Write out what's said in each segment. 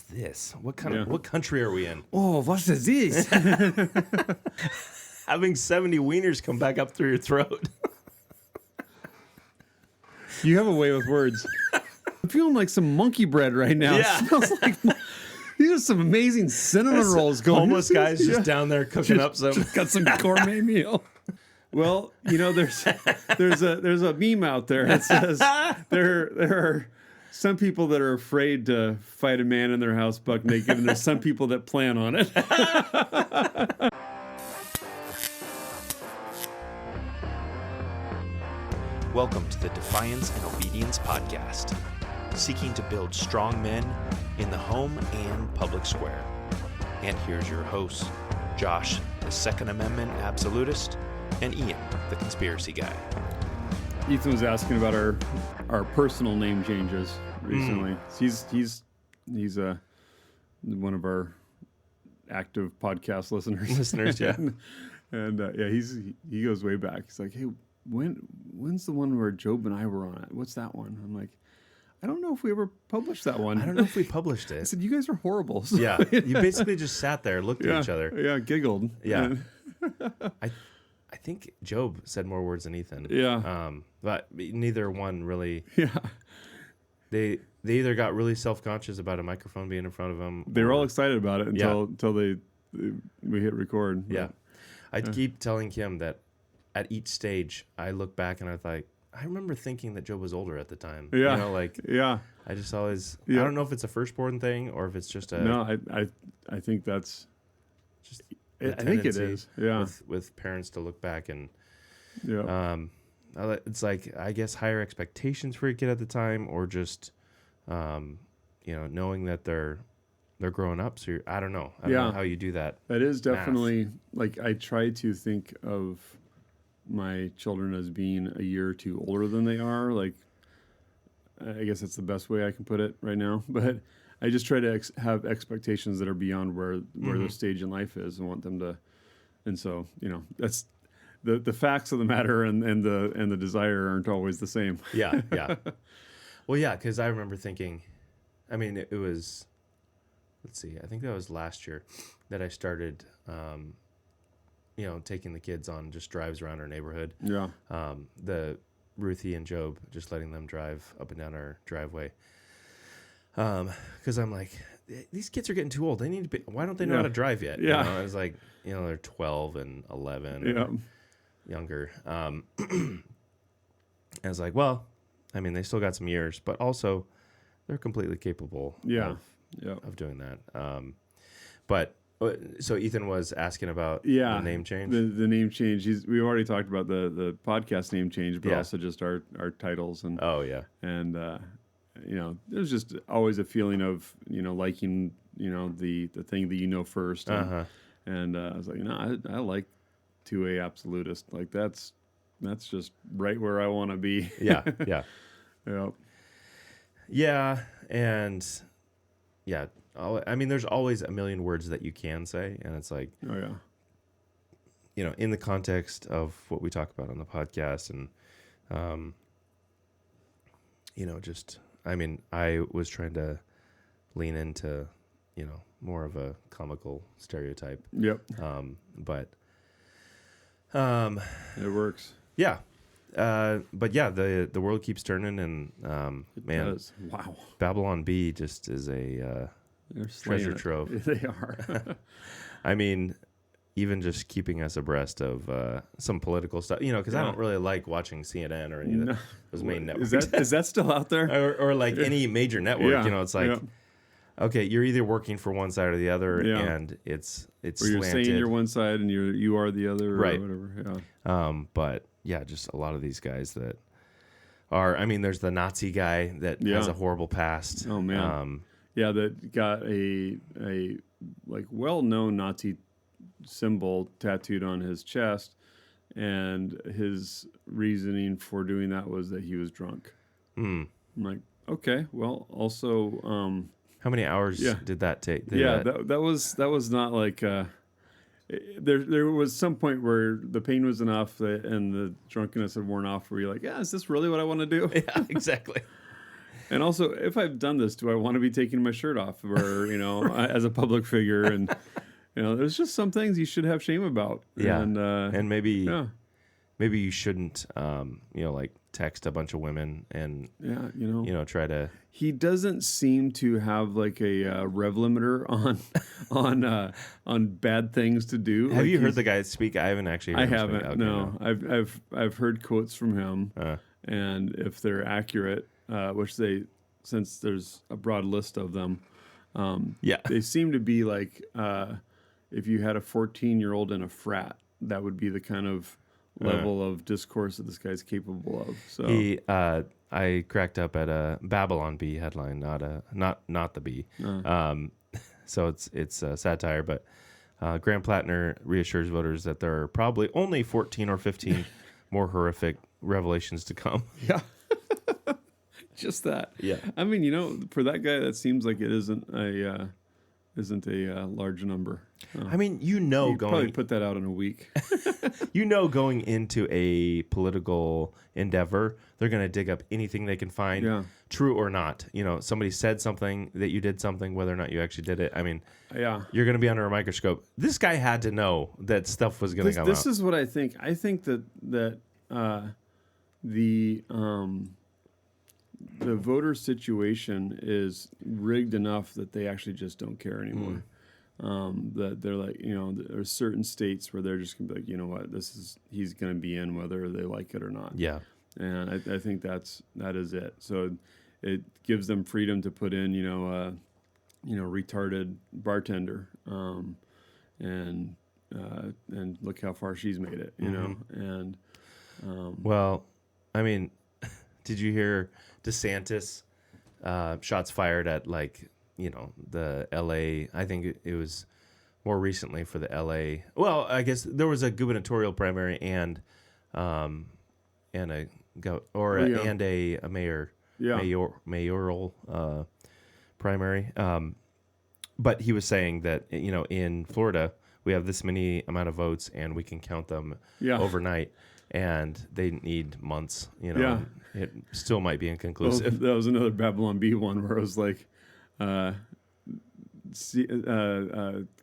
This? What country are we in? Oh, what is this? Having 70 wieners come back up through your throat. You have a way with words. I'm feeling like some monkey bread right now. Yeah. It smells like these are some amazing cinnamon rolls going. Homeless guys just down there cooking up some. Just got some gourmet meal. Well, you know, there's a meme out there that says there are some people that are afraid to fight a man in their house buck naked, and there's some people that plan on it. Welcome to the Defiance and Obedience Podcast, seeking to build strong men in the home and public square. And here's your hosts, Josh, the Second Amendment absolutist, and Ian, the conspiracy guy. Ethan was asking about our personal name changes recently. He's one of our active podcast listeners. Yeah. and he goes way back. He's like, hey, when's the one where Job and I were on it? What's that one? I'm like, I don't know if we ever published that one. I don't know if we published it. I said, you guys are horrible. So, Yeah, you basically just sat there, looked at each other. Yeah, giggled. Yeah. I think Job said more words than Ethan. Yeah. But neither one really. Yeah. They either got really self-conscious about a microphone being in front of them. They were all excited about it until we hit record. Yeah. I keep telling Kim that at each stage, I look back and I remember thinking that Job was older at the time. Yeah. You know, yeah. I just always, Yeah. I don't know if it's a firstborn thing or if it's just a. No, I think that's. Just I think it is. Yeah. With parents to look back and. Yeah. It's like, I guess, higher expectations for a kid at the time, or just, knowing that they're growing up. So I don't know. I don't know how you do that. That is definitely like, I try to think of my children as being a year or two older than they are. Like, I guess that's the best way I can put it right now. But I just try to have expectations that are beyond where their stage in life is, and want them to. And so, that's. The facts of the matter and the desire aren't always the same. Yeah. Well, yeah, because I remember thinking, I mean, it was, let's see, I think that was last year that I started, taking the kids on just drives around our neighborhood. Yeah. The Ruthie and Job, just letting them drive up and down our driveway. Because I'm like, these kids are getting too old. They need to be. Why don't they know how to drive yet? Yeah. I was like, they're 12 and 11. Yeah. Younger. I was like, well, I mean, they still got some years, but also they're completely capable of doing that. But so Ethan was asking about the name change. The name change. We've already talked about the podcast name change, but also just our titles and it was just always a feeling of liking the thing that first. And I was like, I like 2A absolutist. Like that's just right where I want to be. Yeah. And I mean, there's always a million words that you can say, and it's like, in the context of what we talk about on the podcast, and I mean, I was trying to lean into more of a comical stereotype. Yep. But it works. Yeah. But yeah, the world keeps turning, and man, does. Wow. Bablyon Bee just is a treasure trove. They are. I mean, even just keeping us abreast of some political stuff, because I don't really like watching CNN or any of those main networks. Is that still out there? or like any major network? It's like. Okay, you're either working for one side or the other, and it's or you're slanted. saying you're one side and you are the other, right? Or whatever. Yeah. But yeah, just a lot of these guys that are. I mean, there's the Nazi guy that has a horrible past. Oh man. That got a like well-known Nazi symbol tattooed on his chest, and his reasoning for doing that was that he was drunk. I'm like, okay, well, also. How many hours did that take? That was not like there was some point where the pain was enough and the drunkenness had worn off where you're like, is this really what I want to do? Yeah, exactly. And also, if I've done this, do I want to be taking my shirt off, or as a public figure? And there's just some things you should have shame about. Yeah, and maybe you shouldn't, like text a bunch of women and try to. He doesn't seem to have like a rev limiter on bad things to do. Have you heard the guy speak? I haven't actually. Heard him haven't. Speak. Okay, no, I've heard quotes from him, and if they're accurate, since there's a broad list of them, they seem to be like if you had a 14-year-old in a frat, that would be the kind of level of discourse that this guy's capable of. So I cracked up at a Bablyon Bee headline, not the bee. So it's satire, but Graham Plattner reassures voters that there are probably only 14 or 15 more horrific revelations to come. Yeah. Just that. Yeah. I mean, for that guy, that seems like it isn't a large number. I mean, probably put that out in a week. Going into a political endeavor, they're going to dig up anything they can find, true or not. Somebody said something, that you did something, whether or not you actually did it. I mean, you're going to be under a microscope. This guy had to know that stuff was going to come out. This is what I think. I think that the voter situation is rigged enough that they actually just don't care anymore. That they're like, there's certain states where they're just gonna be like, you know what, he's gonna be in whether they like it or not. Yeah. And I think that is it. So it gives them freedom to put in, retarded bartender, and look how far she's made it, and well, I mean, did you hear DeSantis shots fired at the LA? I think it was more recently for the LA. Well, I guess there was a gubernatorial primary and a mayoral primary. But he was saying that in Florida we have this many amount of votes and we can count them overnight. And they need months, It still might be inconclusive. Well, that was another Bablyon Bee one where it was like,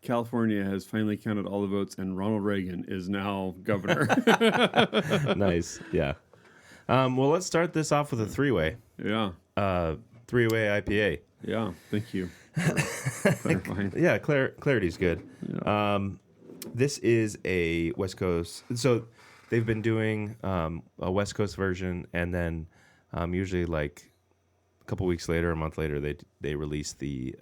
California has finally counted all the votes, and Ronald Reagan is now governor. Nice, yeah. Well, let's start this off with a three-way. Yeah. Three-way IPA. Yeah, thank you for clarifying. Yeah, clarity's good. Yeah. This is a West Coast. So they've been doing a West Coast version, and then usually like a couple weeks later, a month later, they release the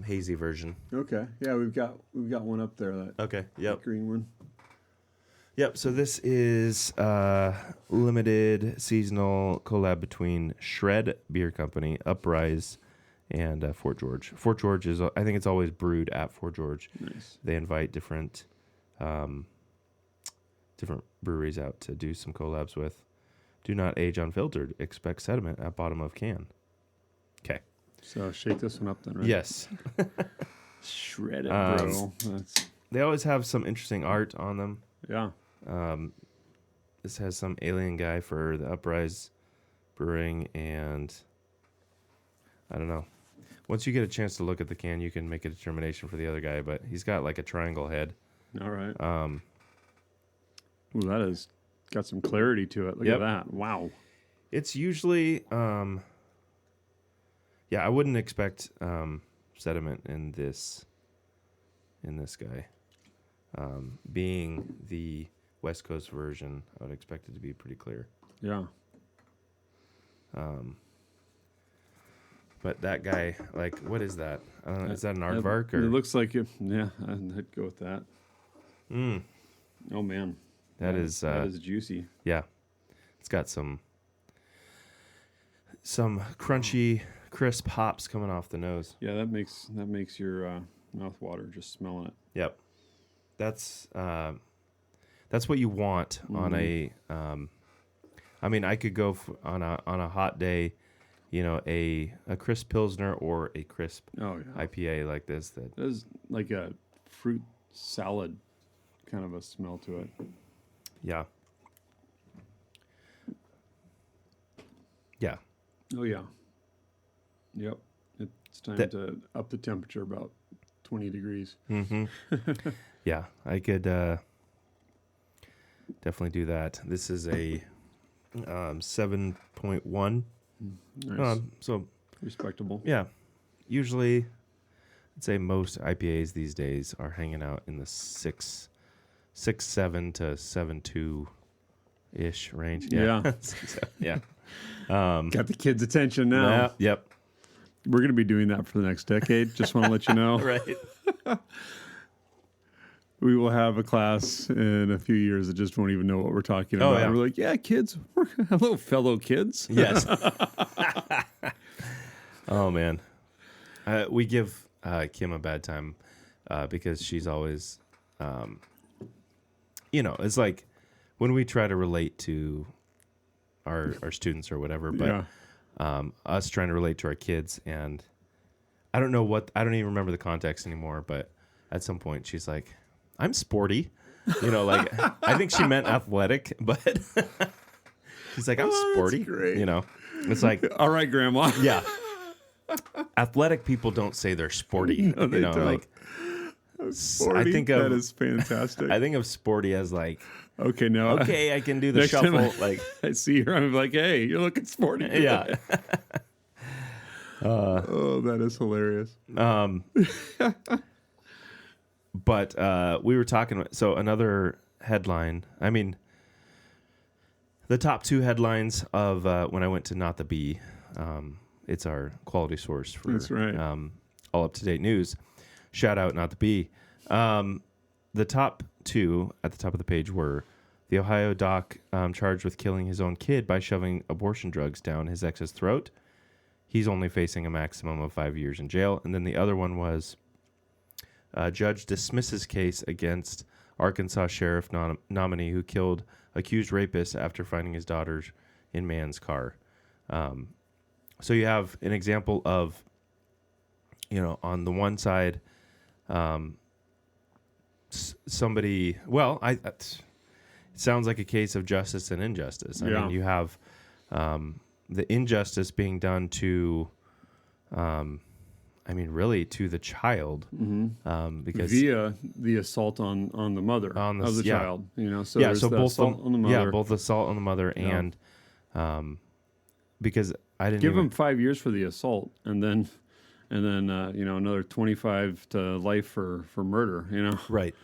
hazy version. Okay. Yeah, we've got one up there. Yep. Green one. Yep. So this is limited seasonal collab between Shred Beer Company, Uprise, and Fort George. Fort George is, I think it's always brewed at Fort George. Nice. They invite different breweries out to do some collabs with. Do not age unfiltered. Expect sediment at bottom of can. Okay. So shake this one up then, right? Yes. Shred it, bro. They always have some interesting art on them. Yeah. This has some alien guy for the Uprise Brewing, and I don't know. Once you get a chance to look at the can, you can make a determination for the other guy, but he's got like a triangle head. All right. Ooh, that has got some clarity to it. Look at that. Wow. It's usually, I wouldn't expect sediment in this guy. Being the West Coast version, I would expect it to be pretty clear. Yeah. But that guy, like, what is that? Is that an aardvark? Or? It looks like it. Yeah, I'd go with that. Oh, man. That is juicy. Yeah. It's got some crunchy, crisp hops coming off the nose. Yeah, that makes your mouth water just smelling it. Yep. That's what you want on a. I mean, I could go on a hot day, a crisp Pilsner or a crisp IPA like this. That is like a fruit salad kind of a smell to it. Yeah. Yeah. Oh, yeah. Yep. It's time to up the temperature about 20 degrees. Mm-hmm. Yeah, I could definitely do that. This is a 7.1. Nice. So respectable. Yeah. Usually, I'd say most IPAs these days are hanging out in the 6.7 to 7.2 ish range. Yeah. Yeah. Got the kids' attention now. Yep. We're going to be doing that for the next decade. Just want to let you know. Right. We will have a class in a few years that just won't even know what we're talking about. Yeah. We're like, yeah, kids. Hello, fellow kids. Yes. Oh, man. We give Kim a bad time because she's always, it's like when we try to relate to our students or whatever, but us trying to relate to our kids, and I don't even remember the context anymore, but at some point she's like, I'm sporty. Like I think she meant athletic, but she's like, I'm sporty. That's great. It's like, all right, Grandma. Yeah. Athletic people don't say they're sporty. No, they don't. Like Sporty? I think of that is fantastic. I think of sporty as like, okay, now I can do the next shuffle. time Like I see her, I'm like, hey, you're looking sporty. Yeah. Oh, that is hilarious. But we were talking. So another headline. I mean, the top two headlines of when I went to Not the Bee. It's our quality source for That's right. All up to date news. Shout out Not the Bee. The top two at the top of the page were the Ohio doc charged with killing his own kid by shoving abortion drugs down his ex's throat. He's only facing a maximum of 5 years in jail. And then the other one was judge dismisses case against Arkansas sheriff nominee who killed accused rapist after finding his daughters in man's car. So you have an example of, on the one side, somebody. Well, it sounds like a case of justice and injustice. I mean, you have the injustice being done to, really to the child, because via the assault on the mother of the child. So there's the both assault on the mother. both assault on the mother and because I didn't give him 5 years for the assault, and then another 25 to life for murder. Right.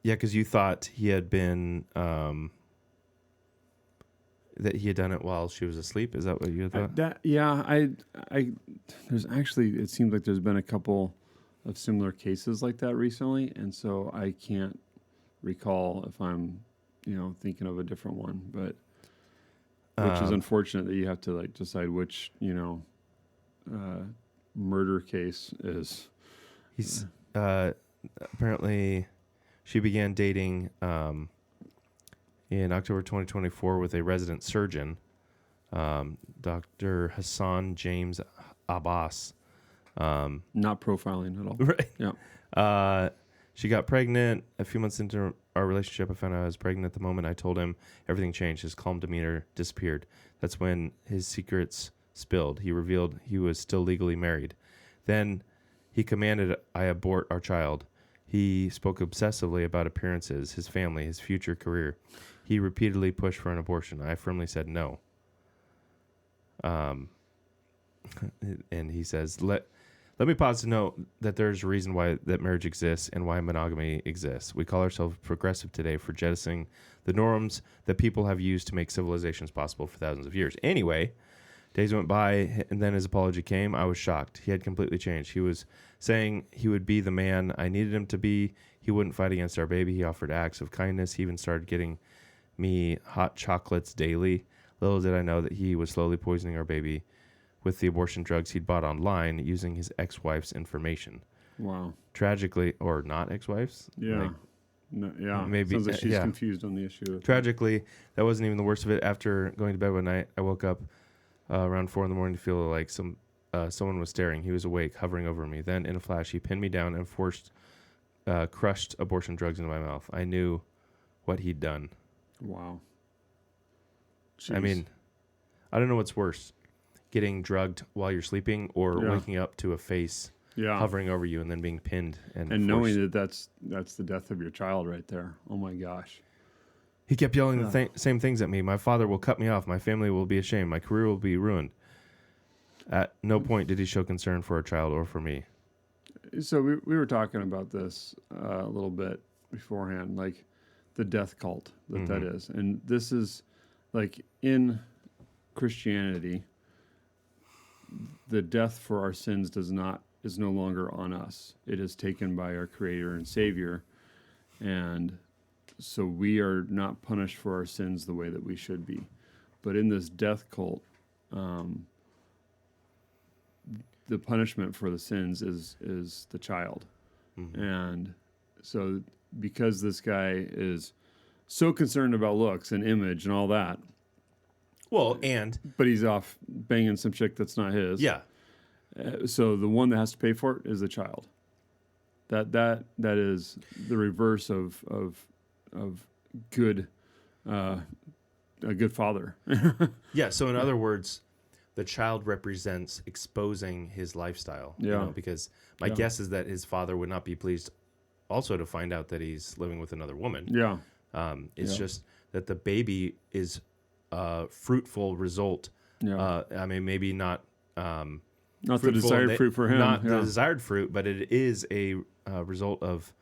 Because you thought he had been that he had done it while she was asleep. Is that what you thought? There's actually, it seems like there's been a couple of similar cases like that recently, and so I can't recall if I'm thinking of a different one, but which is unfortunate that you have to decide which murder case is. He's apparently she began dating in October 2024 with a resident surgeon, Dr. Hassan James Abbas. Not profiling at all. Right. Yeah. She got pregnant. A few months into our relationship, I found out I was pregnant. At the moment I told him, everything changed. His calm demeanor disappeared. That's when his secrets spilled. He revealed he was still legally married. Then he commanded I abort our child. He spoke obsessively about appearances, his family, his future career. He repeatedly pushed for an abortion. I firmly said no. And he says, let me pause to note that there's a reason why that marriage exists and why monogamy exists. We call ourselves progressive today for jettisoning the norms that people have used to make civilizations possible for thousands of years. Anyway, days went by, and then his apology came. I was shocked. He had completely changed. He was saying he would be the man I needed him to be. He wouldn't fight against our baby. He offered acts of kindness. He even started getting me hot chocolates daily. Little did I know that he was slowly poisoning our baby with the abortion drugs he'd bought online using his ex-wife's information. Wow. Tragically, or not ex-wife's? Yeah. No, maybe. Sounds like she's confused on the issue. Tragically, that wasn't even the worst of it. After going to bed one night, I woke up around 4 a.m. to feel like someone was staring. He was awake, hovering over me. Then, in a flash, he pinned me down and forced crushed abortion drugs into my mouth. I knew what he'd done. Wow. Jeez. I mean, I don't know what's worse, getting drugged while you're sleeping or waking up to a face hovering over you and then being pinned. And knowing that that's the death of your child right there. Oh, my gosh. He kept yelling the same things at me. My father will cut me off. My family will be ashamed. My career will be ruined. At no point did he show concern for a child or for me. So we were talking about this a little bit beforehand, like the death cult that is. And this is like in Christianity, the death for our sins is no longer on us. It is taken by our Creator and Savior. And so we are not punished for our sins the way that we should be. But in this death cult, the punishment for the sins is the child. And so because this guy is so concerned about looks and image and all that, but he's off banging some chick that's not his. Yeah. So the one that has to pay for it is the child. That is the reverse of good, a good father. Yeah. So in other words, the child represents exposing his lifestyle. Because my guess is that his father would not be pleased also to find out that he's living with another woman. Yeah. It's just that the baby is a fruitful result. Yeah. I mean, maybe not not the desired fruit for him. Not the desired fruit, but it is a result of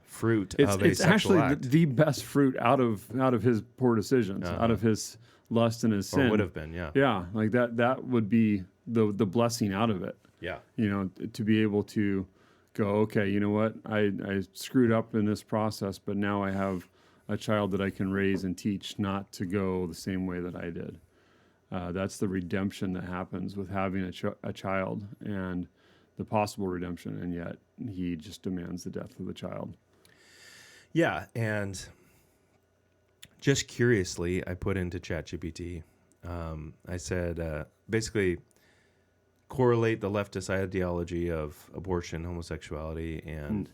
fruit of a it's sexual actually act. the best fruit out of his poor decisions, out of his lust and his sin. Or would have been, yeah. Yeah, like that would be the blessing out of it. Yeah. To be able to go, okay, you know what? I screwed up in this process, but now I have a child that I can raise and teach not to go the same way that I did. That's the redemption that happens with having a child and the possible redemption, and yet he just demands the death of the child. Yeah, and just curiously, I put into ChatGPT, I said, basically, correlate the leftist ideology of abortion, homosexuality, and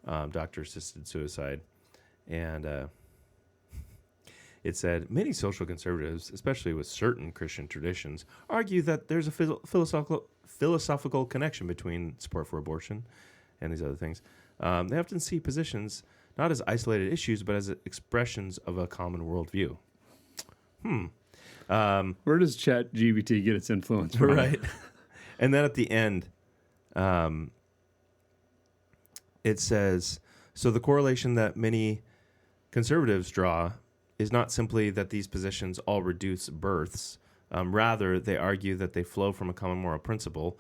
doctor-assisted suicide. And it said, many social conservatives, especially with certain Christian traditions, argue that there's a philosophical connection between support for abortion and these other things. They often see positions not as isolated issues, but as expressions of a common worldview. Where does ChatGPT get its influence from? Right. And then at the end, it says, so the correlation that many conservatives draw is not simply that these positions all reduce births. Rather, they argue that they flow from a common moral principle,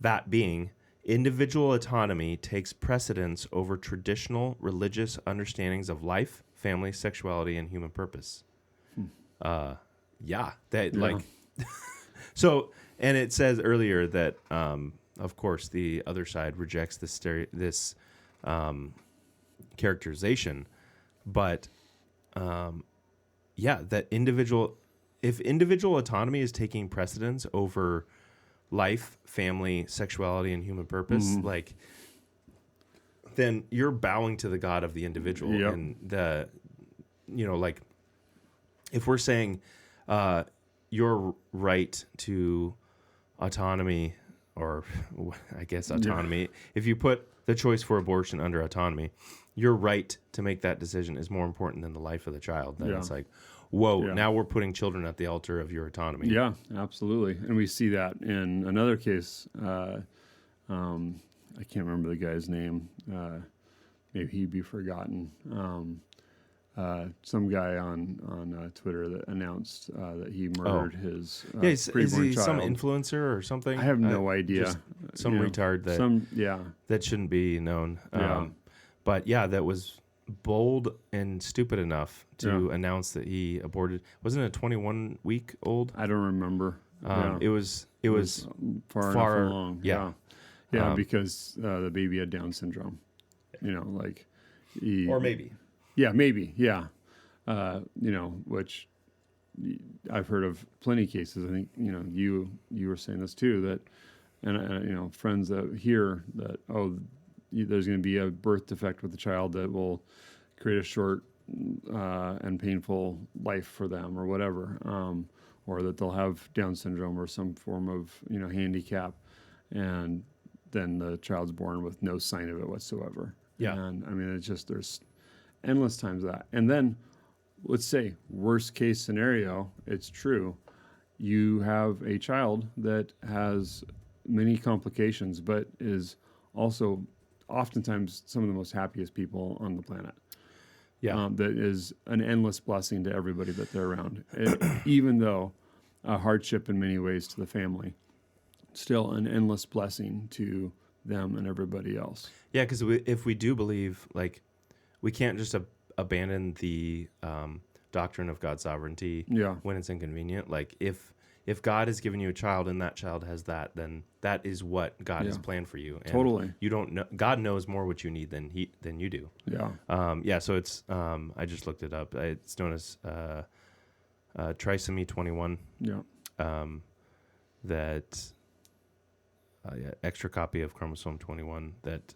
that being, individual autonomy takes precedence over traditional religious understandings of life, family, sexuality, and human purpose. So, and it says earlier that, of course, the other side rejects this characterization, but that if individual autonomy is taking precedence over life, family, sexuality, and human purpose, then you're bowing to the God of the individual. Yep. And if we're saying your right to autonomy, or I guess autonomy, if you put the choice for abortion under autonomy, your right to make that decision is more important than the life of the child. Then it's like, whoa, now we're putting children at the altar of your autonomy. Yeah, absolutely. And we see that in another case. I can't remember the guy's name. Maybe he'd be forgotten. Some guy on Twitter that announced that he murdered his is preborn he child. some influencer or something? I have no idea. Just some retard that shouldn't be known. But that was bold and stupid enough to announce that he aborted. Wasn't it a 21-week-old? I don't remember. It was far enough along. Yeah. Because the baby had Down syndrome. Or maybe. Yeah, maybe. Yeah. Which I've heard of plenty of cases. I think, you were saying this too, that, and friends that hear that, there's going to be a birth defect with the child that will create a short and painful life for them or whatever. or that they'll have Down syndrome or some form of, handicap, and then the child's born with no sign of it whatsoever. Yeah. And I mean, it's just, there's endless times of that. And then let's say worst case scenario, it's true. You have a child that has many complications, but is also oftentimes some of the most happiest people on the planet. Yeah. That is an endless blessing to everybody that they're around. Even though a hardship in many ways to the family, still an endless blessing to them and everybody else. Yeah, because if we do believe, like, we can't just abandon the doctrine of God's sovereignty when it's inconvenient. Like, if God has given you a child and that child has that, then that is what God has planned for you. And totally. You don't know. God knows more what you need than you do. Yeah. So it's I just looked it up. It's known as trisomy 21. Yeah. That extra copy of chromosome 21 that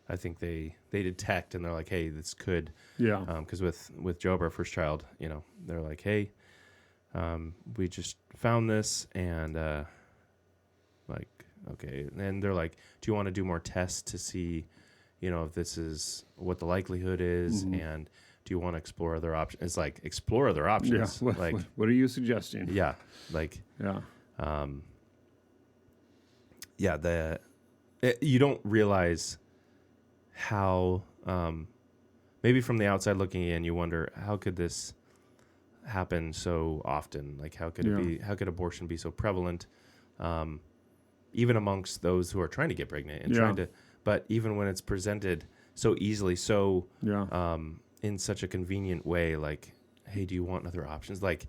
I think they detect, and they're like, hey, this could. Yeah. Because with Job, our first child, they're like, hey. We just found this, and like, okay. And they're like, do you want to do more tests to see, if this is what the likelihood is, and do you want to explore other options? It's like, explore other options. Yeah. Like, what are you suggesting? Yeah. Like, yeah. You don't realize how, maybe from the outside looking in, you wonder, how could this happen so often? Like, how could it be? How could abortion be so prevalent, even amongst those who are trying to get pregnant and trying to? But even when it's presented so easily, so in such a convenient way, like, hey, do you want other options? Like,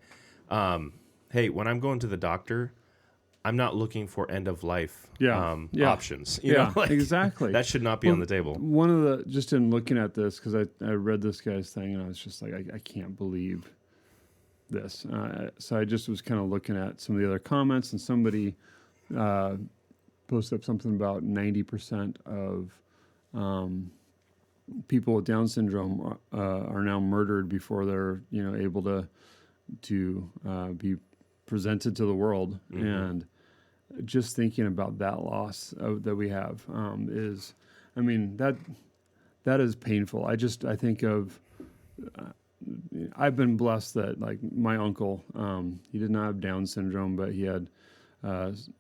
hey, when I'm going to the doctor, I'm not looking for end of life options. You know? Like, exactly. That should not be on the table. One of the, just in looking at this, because I read this guy's thing and I was just like, I can't believe this. So I just was kind of looking at some of the other comments, and somebody posted up something about 90% of people with Down syndrome are now murdered before they're able to be presented to the world. And just thinking about that loss that we have is, I mean, that is painful. I think of. I've been blessed that, like, my uncle, he did not have Down syndrome, but he had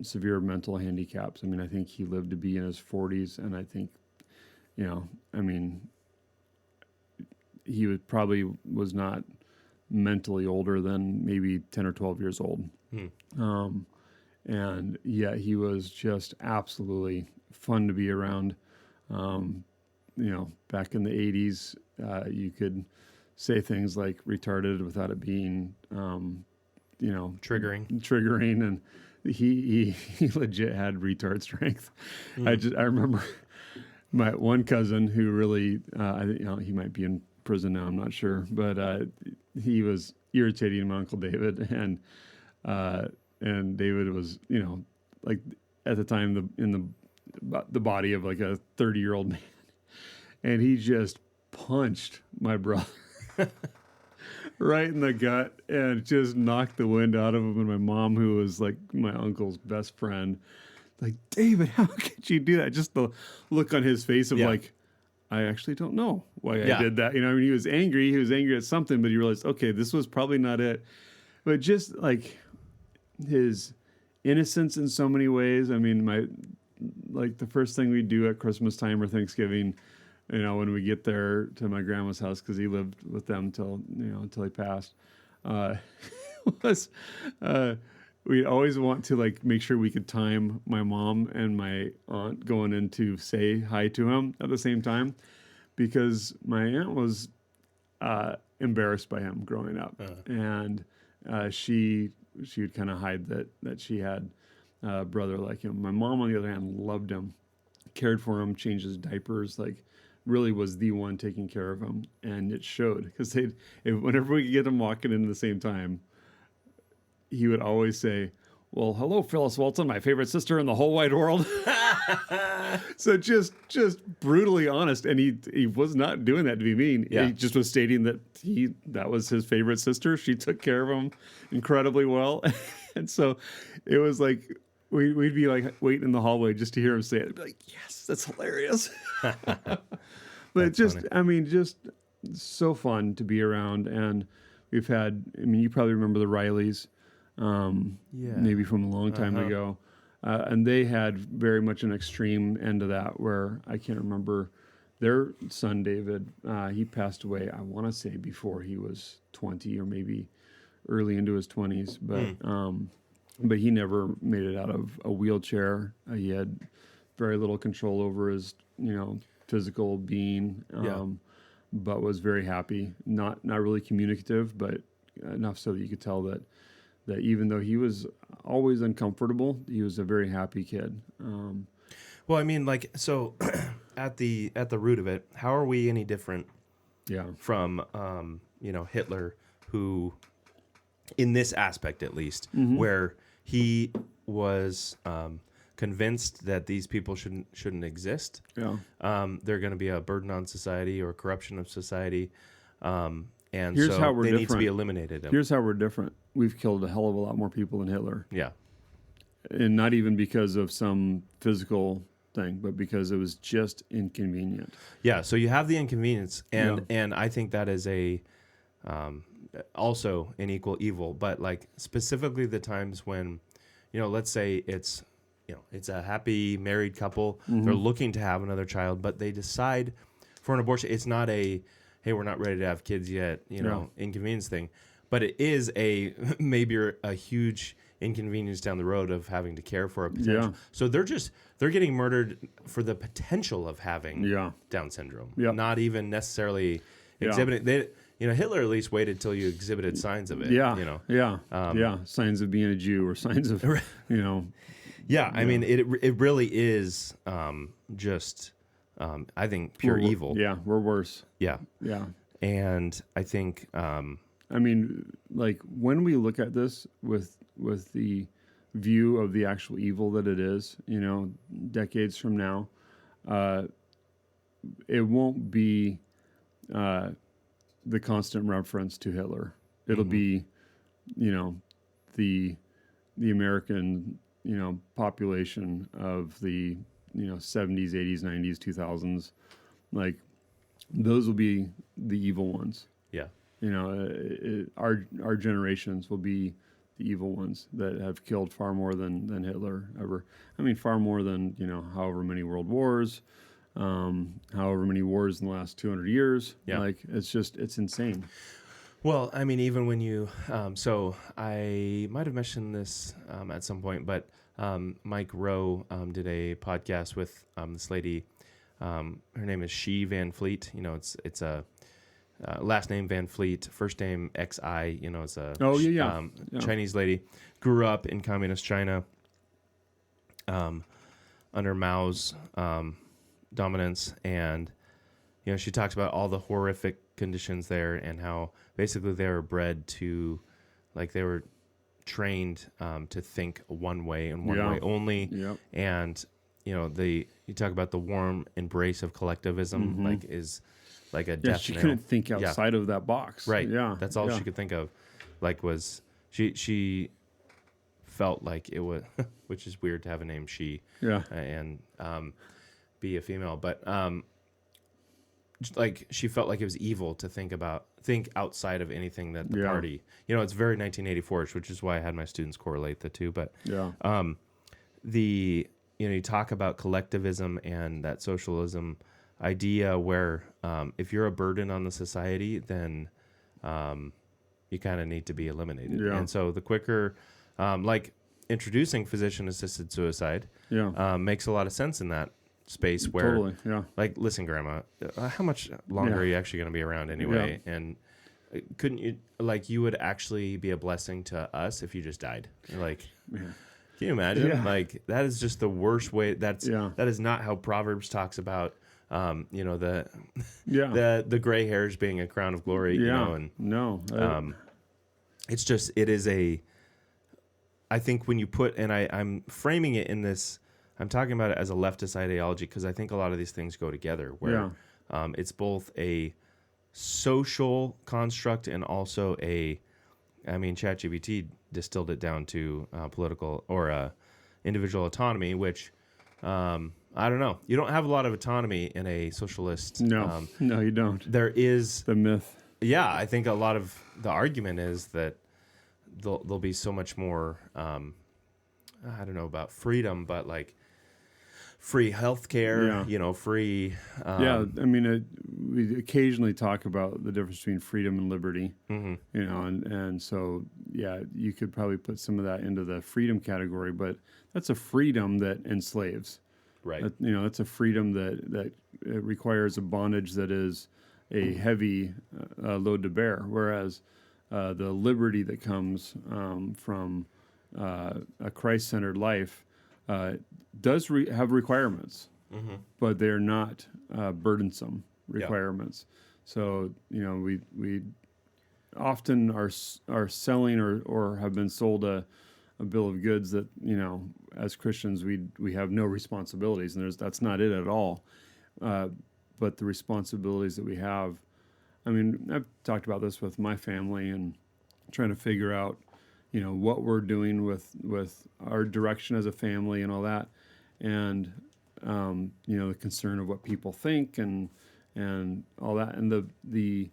severe mental handicaps. I mean, I think he lived to be in his 40s, and I think, he was not mentally older than maybe 10 or 12 years old. And yet he was just absolutely fun to be around. Back in the 80s, you could say things like retarded without it being, triggering. And he legit had retard strength. I remember my one cousin who really, he might be in prison now, I'm not sure, but he was irritating my Uncle David, and David was, like, at the time in the body of like a 30-year-old man, and he just punched my brother right in the gut and just knocked the wind out of him. And my mom, who was like my uncle's best friend, like, David, how could you do that? Just the look on his face of like, I actually don't know why I did that. He was angry. He was angry at something, but he realized, okay, this was probably not it. But just like his innocence in so many ways. I mean, the first thing we do at Christmas time or Thanksgiving, when we get there to my grandma's house, because he lived with them until he passed, was we'd always want to, like, make sure we could time my mom and my aunt going in to say hi to him at the same time, because my aunt was embarrassed by him growing up, and she would kind of hide that she had a brother like him. My mom, on the other hand, loved him, cared for him, changed his diapers, like, really was the one taking care of him. And it showed, because whenever we could get him walking in at the same time, he would always say, well, hello, Phyllis Walton, my favorite sister in the whole wide world. So just brutally honest. And he was not doing that to be mean. Yeah. He just was stating that that was his favorite sister. She took care of him incredibly well. And so it was like, we'd be like waiting in the hallway just to hear him say it. I'd be like, yes, that's hilarious. But That's just, funny. I mean, just so fun to be around. And we've had, I mean, you probably remember the Rileys, maybe from a long time ago. And they had very much an extreme end of that where I can't remember their son, David, he passed away, I want to say before he was 20 or maybe early into his 20s. But he never made it out of a wheelchair. He had very little control over his, physical being, but was very happy. Not really communicative, but enough so that you could tell that even though he was always uncomfortable, he was a very happy kid. Well, I mean, like, so at the root of it, how are we any different from, Hitler, who, in this aspect at least, where he was convinced that these people shouldn't exist. Yeah. They're going to be a burden on society or corruption of society. And Here's so how we're they different. need to be eliminated. Here's how we're different. We've killed a hell of a lot more people than Hitler. Yeah. And not even because of some physical thing, but because it was just inconvenient. Yeah, so you have the inconvenience, and I think that is a also an equal evil. But like specifically the times when, let's say it's a happy married couple, they're looking to have another child, but they decide for an abortion. It's not a hey, we're not ready to have kids yet, inconvenience thing, but it is maybe a huge inconvenience down the road of having to care for a potential. Yeah. So they're getting murdered for the potential of having Down syndrome, not even necessarily exhibiting. Hitler at least waited till you exhibited signs of it. Signs of being a Jew or signs of, I mean, it really is just, I think, pure evil. Yeah, we're worse. Yeah. Yeah. And I think... I mean, like, when we look at this with the view of the actual evil that it is, decades from now, it won't be the constant reference to Hitler. It'll be, the American, population of the, 70s, 80s, 90s, 2000s. Like, those will be the evil ones. Yeah. Our generations will be the evil ones that have killed far more than Hitler ever. I mean, far more than, however many world wars, however many wars in the last 200 years. Yeah. Like, it's insane. Well, I mean, even when you, so I might have mentioned this at some point, but Mike Rowe did a podcast with this lady. Her name is She Van Fleet. It's a last name Van Fleet, first name XI. It's a Chinese lady. Grew up in communist China under Mao's dominance, and she talks about all the horrific conditions there and how basically they were bred to, like, they were trained to think one way and one way only. Yep. And you talk about the warm embrace of collectivism, like is like a death she nail. couldn't think outside of that box. Right. Yeah. That's all she could think of. Like, was she felt like it was, which is weird to have a name she. Yeah. And be a female, but like she felt like it was evil to think outside of anything that the party. It's very 1984, which is why I had my students correlate the two. But you talk about collectivism and that socialism idea where if you're a burden on the society, then you kind of need to be eliminated. Yeah. And so the quicker, like introducing physician-assisted suicide makes a lot of sense in that space where, like, listen, Grandma, how much longer are you actually going to be around anyway? Yeah. And couldn't you, like, you would actually be a blessing to us if you just died? Like, can you imagine? Yeah. Like, that is just the worst way. That is not how Proverbs talks about, the gray hairs being a crown of glory. Yeah. It's just, it is I think when you put, and I'm framing it in this, I'm talking about it as a leftist ideology because I think a lot of these things go together where it's both a social construct and also ChatGPT distilled it down to political or individual autonomy, which I don't know. You don't have a lot of autonomy in a socialist. No, no, you don't. There is the myth. Yeah, I think a lot of the argument is that there'll be so much more, I don't know about freedom, but like free healthcare, free. We occasionally talk about the difference between freedom and liberty, and so, you could probably put some of that into the freedom category, but that's a freedom that enslaves. Right. That's a freedom that it requires a bondage that is a heavy load to bear, whereas the liberty that comes from a Christ-centered life does have requirements, but they're not burdensome requirements. So we often are selling or have been sold a bill of goods that as Christians we have no responsibilities, and that's not it at all. But the responsibilities that we have, I've talked about this with my family and trying to figure out, what we're doing with our direction as a family and all that. And, the concern of what people think and all that. And the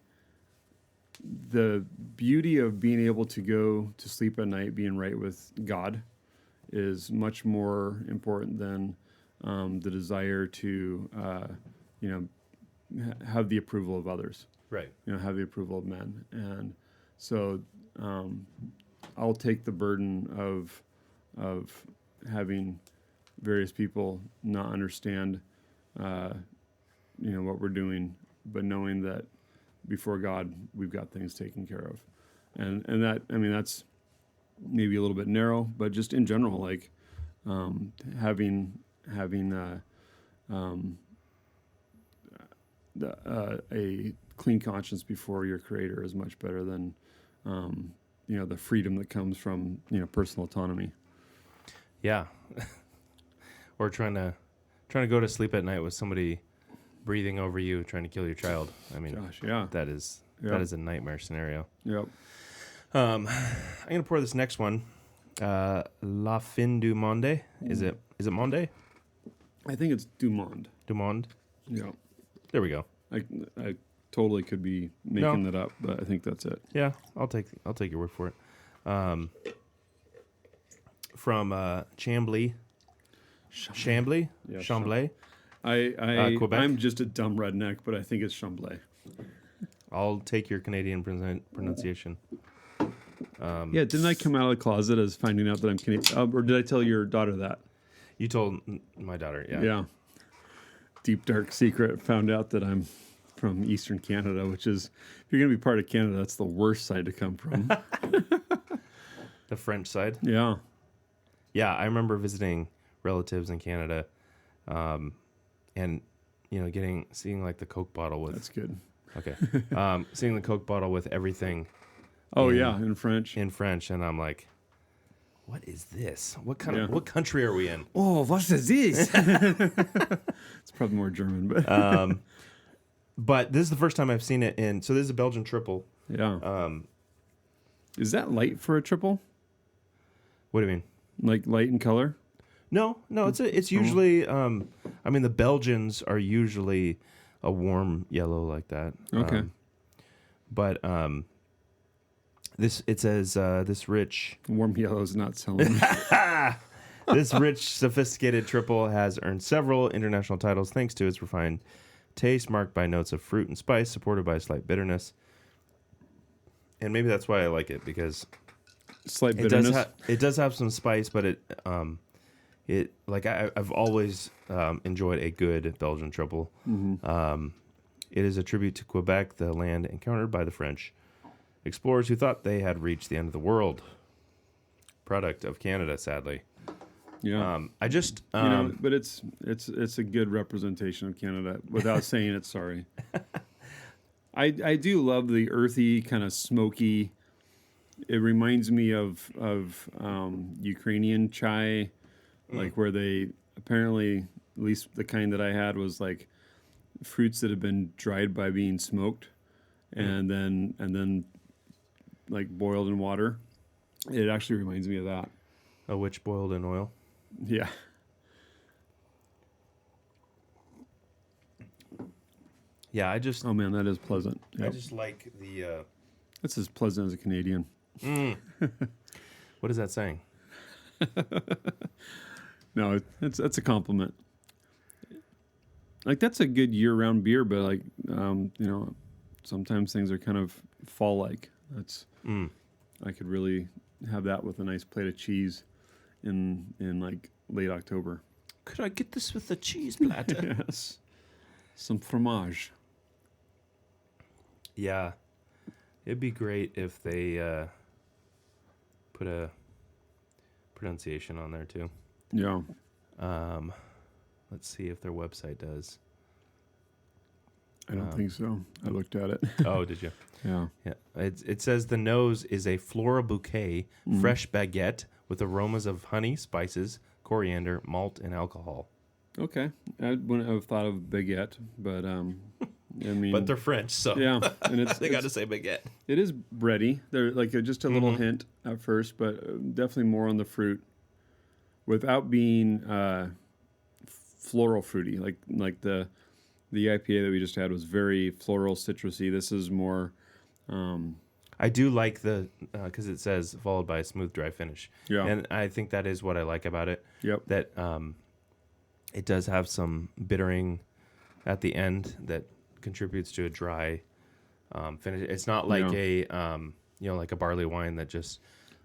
beauty of being able to go to sleep at night being right with God is much more important than the desire to, have the approval of others. Right. Have the approval of men. And so I'll take the burden of having various people not understand, what we're doing, but knowing that before God, we've got things taken care of. And that, that's maybe a little bit narrow, but just in general, like having a clean conscience before your Creator is much better than the freedom that comes from personal autonomy. Yeah, or trying to go to sleep at night with somebody breathing over you, trying to kill your child. That is a nightmare scenario. Yep. I'm gonna pour this next one. La fin du monde. Is it monde? I think it's DuMonde. DuMonde. Yeah. There we go. I totally could be making that up, but I think that's it. Yeah, I'll take your word for it. From Chambly. Chambly? Yeah, Chambly? Quebec? I'm just a dumb redneck, but I think it's Chambly. I'll take your Canadian pronunciation. Didn't I come out of the closet as finding out that I'm Canadian? Or did I tell your daughter that? You told my daughter, yeah. Yeah. Deep, dark secret. Found out that I'm from Eastern Canada, which is, if you're going to be part of Canada, that's the worst side to come from. The French side? Yeah. Yeah, I remember visiting relatives in Canada, and seeing like the Coke bottle with. That's good. Okay, seeing the Coke bottle with everything. In French. In French, and I'm like, what is this? What country are we in? Oh, what is this? It's probably more German, but. But this is the first time I've seen it in. So this is a Belgian Tripel. Yeah. Is that light for a triple? What do you mean? Like light in color? No. It's usually. The Belgians are usually a warm yellow like that. Okay. But it says this rich. Warm yellow is not selling. This rich, sophisticated triple has earned several international titles thanks to its refined taste, marked by notes of fruit and spice, supported by a slight bitterness. And maybe that's why I like it, because slight bitterness. It does have some spice, but I've always enjoyed a good Belgian triple. Mm-hmm. It is a tribute to Quebec, the land encountered by the French explorers who thought they had reached the end of the world. Product of Canada, sadly. Yeah, but it's a good representation of Canada without saying it's sorry. I do love the earthy kind of smoky. it reminds me of Ukrainian chai, like where they apparently, at least the kind that I had, was like fruits that have been dried by being smoked, and then like boiled in water. It actually reminds me of that. A witch boiled in oil. Yeah. Yeah, I just. Oh man, that is pleasant. I just like the. That's as pleasant as a Canadian. What is that saying? No, that's a compliment. Like that's a good year-round beer, but like sometimes things are kind of fall-like. That's I could really have that with a nice plate of cheese in like late October. Could I get this with a cheese platter? Yes, some fromage. Yeah, it'd be great if they put a pronunciation on there too. Yeah. Let's see if their website does. I don't think so. I looked at it. Oh, did you? Yeah. Yeah. It says the nose is a floral bouquet, fresh baguette with aromas of honey, spices, coriander, malt, and alcohol. Okay. I wouldn't have thought of baguette, but I mean. But they're French, so yeah, and they got to say baguette. It is bready. They're like just a little hint at first, but definitely more on the fruit, without being floral fruity. Like the IPA that we just had was very floral, citrusy. This is more. I do like the because it says followed by a smooth, dry finish. Yeah, and I think that is what I like about it. Yep. That it does have some bittering at the end that contributes to a dry finish. It's not like a like a barley wine that just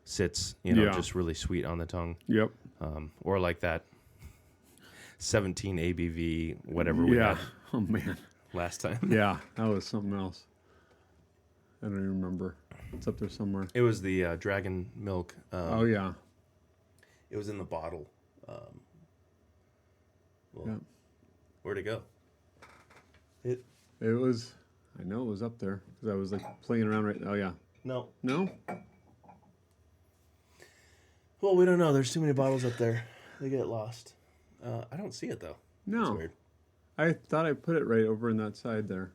sits just really sweet on the tongue. Yep. Or like that 17 ABV whatever we had. Oh man. Last time. Yeah, that was something else. I don't even remember. It's up there somewhere. It was the dragon milk. Oh yeah. It was in the bottle. Where'd it go? It was. I know it was up there because I was like playing around right. Oh yeah. No. Well, we don't know. There's too many bottles up there. They get lost. I don't see it though. No. That's weird. I thought I put it right over in that side there.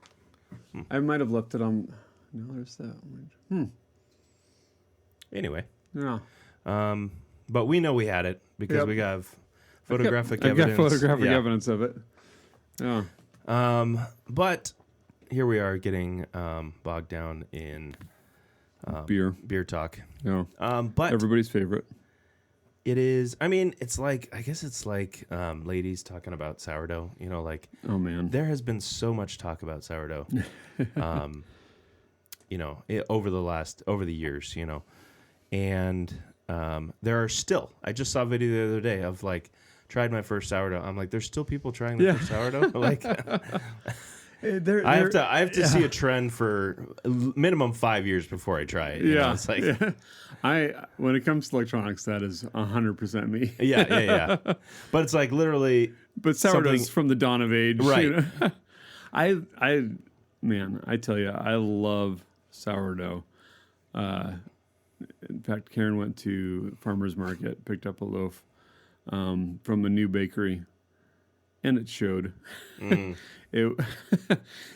I might have left it on. No, there's that one. Anyway. Yeah. But we know we had it because we have photographic I've evidence. got photographic evidence of it. Yeah. But here we are getting bogged down in beer talk. Yeah. But everybody's favorite. It is. I mean, it's like I guess it's like ladies talking about sourdough. Like oh man, there has been so much talk about sourdough. Over the years. And there are still. I just saw a video the other day of like tried my first sourdough. I'm like, there's still people trying their first sourdough. Like, I have to see a trend for minimum 5 years before I try it. It's like, when it comes to electronics, that is 100% me. Yeah. But it's like literally. But sourdough's from the dawn of age, right? I tell you, I love sourdough. In fact, Karen went to farmer's market, picked up a loaf from a new bakery, and it showed.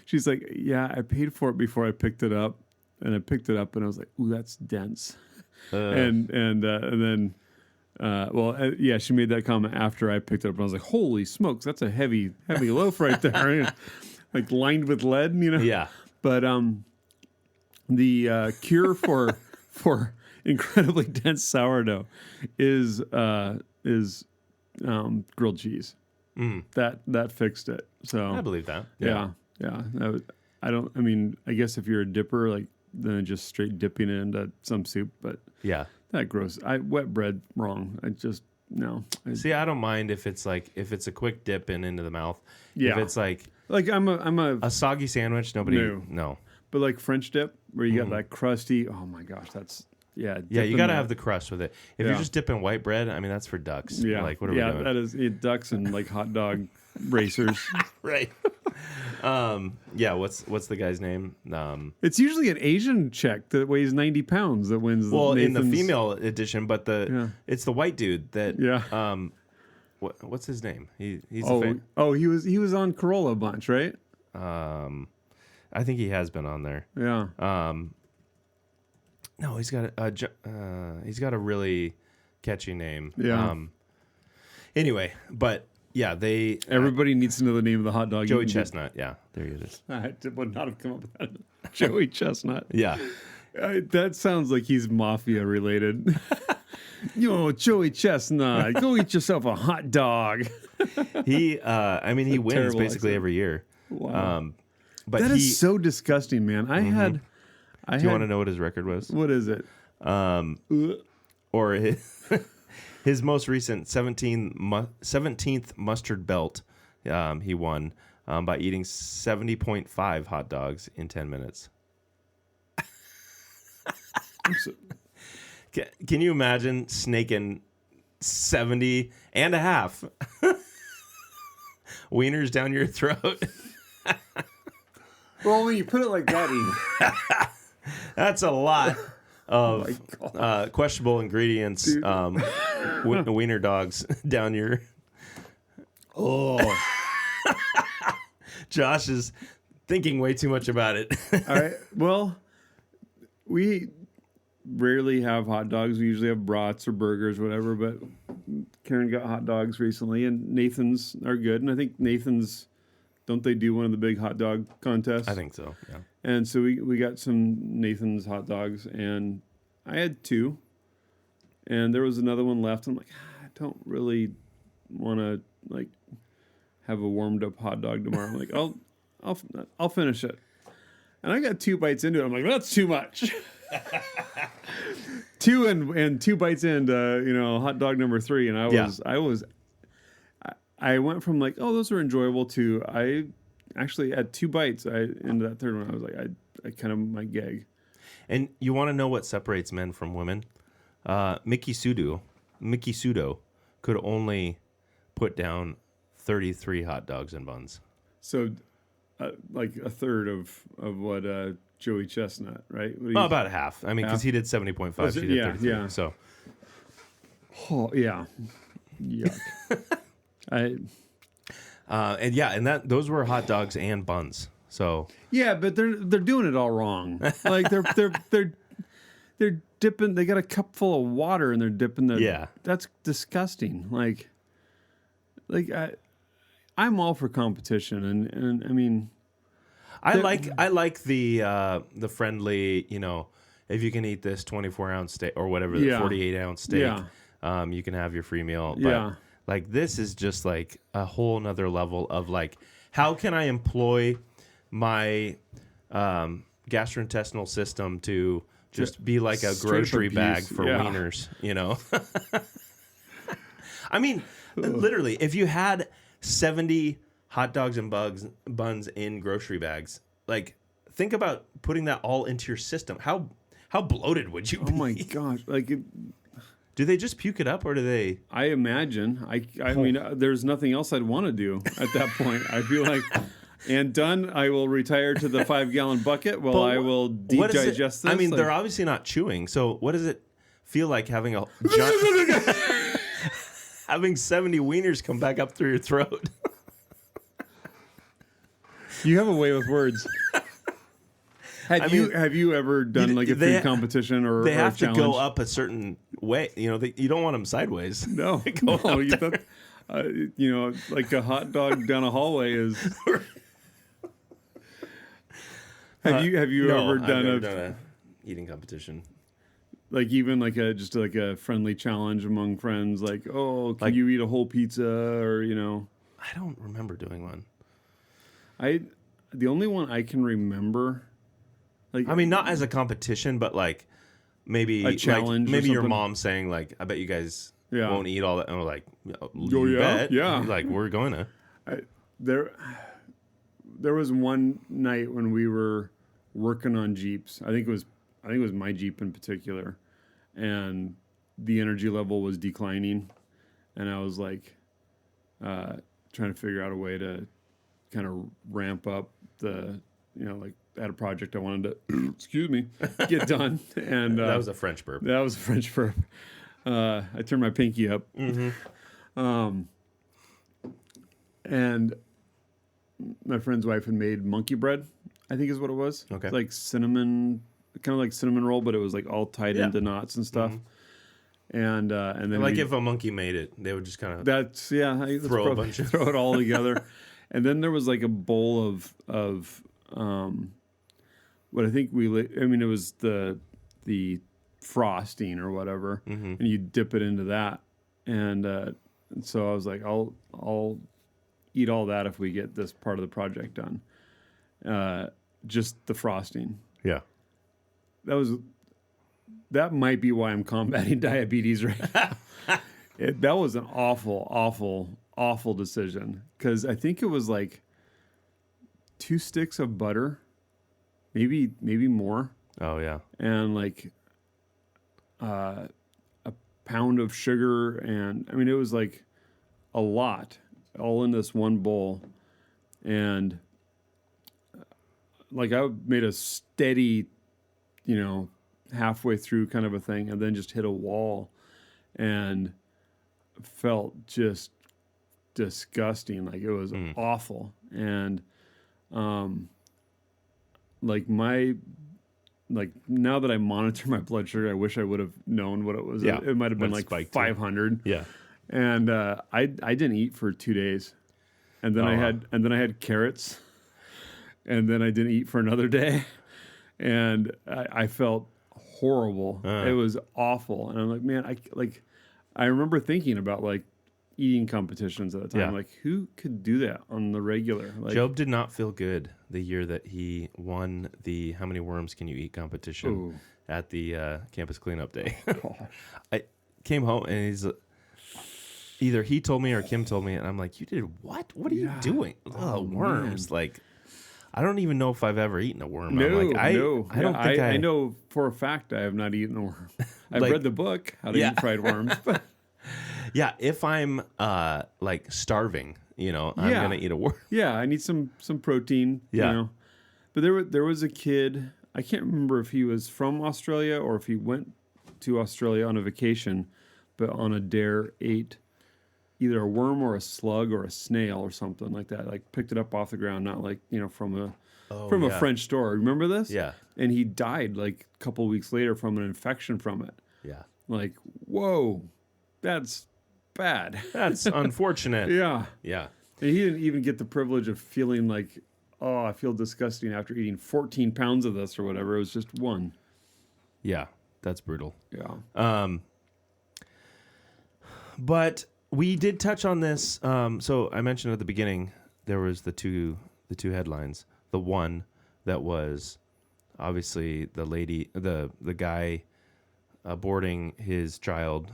She's like, yeah, I paid for it before I picked it up, and I picked it up, and I was like, ooh, that's dense. And then, she made that comment after I picked it up, and I was like, holy smokes, that's a heavy loaf right there, like lined with lead, Yeah. But the cure for incredibly dense sourdough is grilled cheese. That fixed it. So I believe that. Yeah. I guess if you're a dipper, like then just straight dipping it into some soup, but that gross. Wet bread wrong. I just no. See, I don't mind if it's a quick dip into the mouth. Yeah. If it's like I'm a soggy sandwich, no. But like French dip, where you got that crusty. Oh my gosh, that's. Yeah, you got to have the crust with it. If you're just dipping white bread, I mean, that's for ducks. Yeah. Like, what are we doing? That is ducks and like hot dog racers. Right. Yeah. What's the guy's name? It's usually an Asian chick that weighs 90 pounds that wins. Well, Nathan's... in the female edition, but it's the white dude that. Yeah. What's his name? He's he was on Corolla a bunch, right? I think he has been on there. Yeah. No, he's got a really catchy name. Yeah. Anyway, but yeah, everybody needs to know the name of the hot dog. Joey Chestnut. Yeah, there it is. I would not have come up with that. Joey Chestnut. Yeah. That sounds like he's mafia related. Yo, Joey Chestnut, go eat yourself a hot dog. He wins basically accent. every year. Wow. But that is so disgusting, man. Do you want to know what his record was? What is it? Or his most recent 17th mustard belt, he won by eating 70.5 hot dogs in 10 minutes. Can you imagine snaking 70 and a half wieners down your throat? Well, when you put it like that, that's a lot of questionable ingredients. Wiener dogs down your. Oh, Josh is thinking way too much about it. All right. Well, we rarely have hot dogs. We usually have brats or burgers, whatever. But Karen got hot dogs recently, and Nathan's are good. And I think Nathan's, don't they do one of the big hot dog contests? I think so, yeah. And so we got some Nathan's hot dogs, and I had 2. And there was another one left. I'm like, I don't really want to have a warmed up hot dog tomorrow. I'm like, I'll finish it. And I got 2 bites into it. I'm like, that's too much. 2 and 2 bites into hot dog number 3, and I went from like, oh, those are enjoyable to I actually at 2 bites into that third one I was like, I kind of my gag. And you want to know what separates men from women? Mickey Sudo could only put down 33 hot dogs and buns. So like a third of what Joey Chestnut, right? About half. I mean, because he did 70.5, she did 33. Yeah. So. Oh, yeah. Yuck. And those were hot dogs and buns. So. Yeah, but they're doing it all wrong. Like they're dipping. They got a cup full of water and they're dipping the. Yeah. That's disgusting. I'm all for competition, and I mean. I like the friendly, if you can eat this 24-ounce steak or whatever, the 48-ounce steak, you can have your free meal. But like this is just like a whole nother level of like, how can I employ my gastrointestinal system to just be like a grocery bag for wieners, I mean, literally, if you had 70 hot dogs and buns in grocery bags, like think about putting that all into your system. How bloated would you be? Oh my gosh! Do they just puke it up, or do they? I imagine. I mean, there's nothing else I'd want to do at that point. I'd be like, and done. I will retire to the 5-gallon bucket while I will digest this. I mean, they're obviously not chewing. So what does it feel like having having 70 wieners come back up through your throat? You have a way with words. Have you ever done like a food competition or they have to go up a certain way? You don't want them sideways. No, like a hot dog down a hallway is. Have you ever done a eating competition? Like even like just like a friendly challenge among friends, like, oh, can you eat a whole pizza, or I don't remember doing one. The only one I can remember, like, I mean, not as a competition, but like maybe a challenge. Maybe your mom saying like, "I bet you guys won't eat all that," and we're like, "You bet." Yeah. Like we're going to. There was one night when we were working on Jeeps. I think it was my Jeep in particular, and the energy level was declining, and I was like, trying to figure out a way to kind of ramp up the, like I had a project I wanted to, excuse me, get done. And that was a French burp. That was a French burp. I turned my pinky up. And my friend's wife had made monkey bread, I think is what it was. Okay. It's like cinnamon, kind of like cinnamon roll, but it was like all tied into knots and stuff. And then like if a monkey made it, they would just kind of throw it all together. And then there was like a bowl of what I think it was the frosting or whatever, and you dip it into that. And so I was like, I'll eat all that if we get this part of the project done. Just the frosting. Yeah. That might be why I'm combating diabetes right now. That was an awful, awful, awful decision. Because I think it was like 2 sticks of butter, maybe more. Oh, yeah. And like a pound of sugar. And I mean, it was like a lot all in this one bowl. And like I made a steady, halfway through kind of a thing, and then just hit a wall and felt just disgusting. Like it was awful. And now that I monitor my blood sugar, I wish I would have known what it was. Yeah. It might have been like 500. Yeah. And I didn't eat for 2 days. And then I had carrots. And then I didn't eat for another day. And I felt horrible. It was awful. And I'm like, man, I remember thinking about like eating competitions at the time. Yeah. Like, who could do that on the regular? Like, Job did not feel good the year that he won the How Many Worms Can You Eat competition at the campus cleanup day. I came home and he's either he told me or Kim told me, and I'm like, you did what? What are you doing? Oh, worms. Man. Like, I don't even know if I've ever eaten a worm. No, I'm like, I don't think I know for a fact I have not eaten a worm. I've read the book, How to Eat Fried Worms. But yeah, if I'm like starving, I'm gonna eat a worm. Yeah, I need some protein. Yeah. But there was a kid, I can't remember if he was from Australia or if he went to Australia on a vacation, but on a dare ate either a worm or a slug or a snail or something like that. Like picked it up off the ground, not like, from a French store. Remember this? Yeah. And he died like a couple weeks later from an infection from it. Yeah. Like, whoa, that's bad. That's unfortunate. Yeah. Yeah. And he didn't even get the privilege of feeling like, oh, I feel disgusting after eating 14 pounds of this or whatever. It was just one. Yeah. That's brutal. Yeah. But we did touch on this. So I mentioned at the beginning there was the two headlines. The one that was obviously the lady, the guy aborting his child.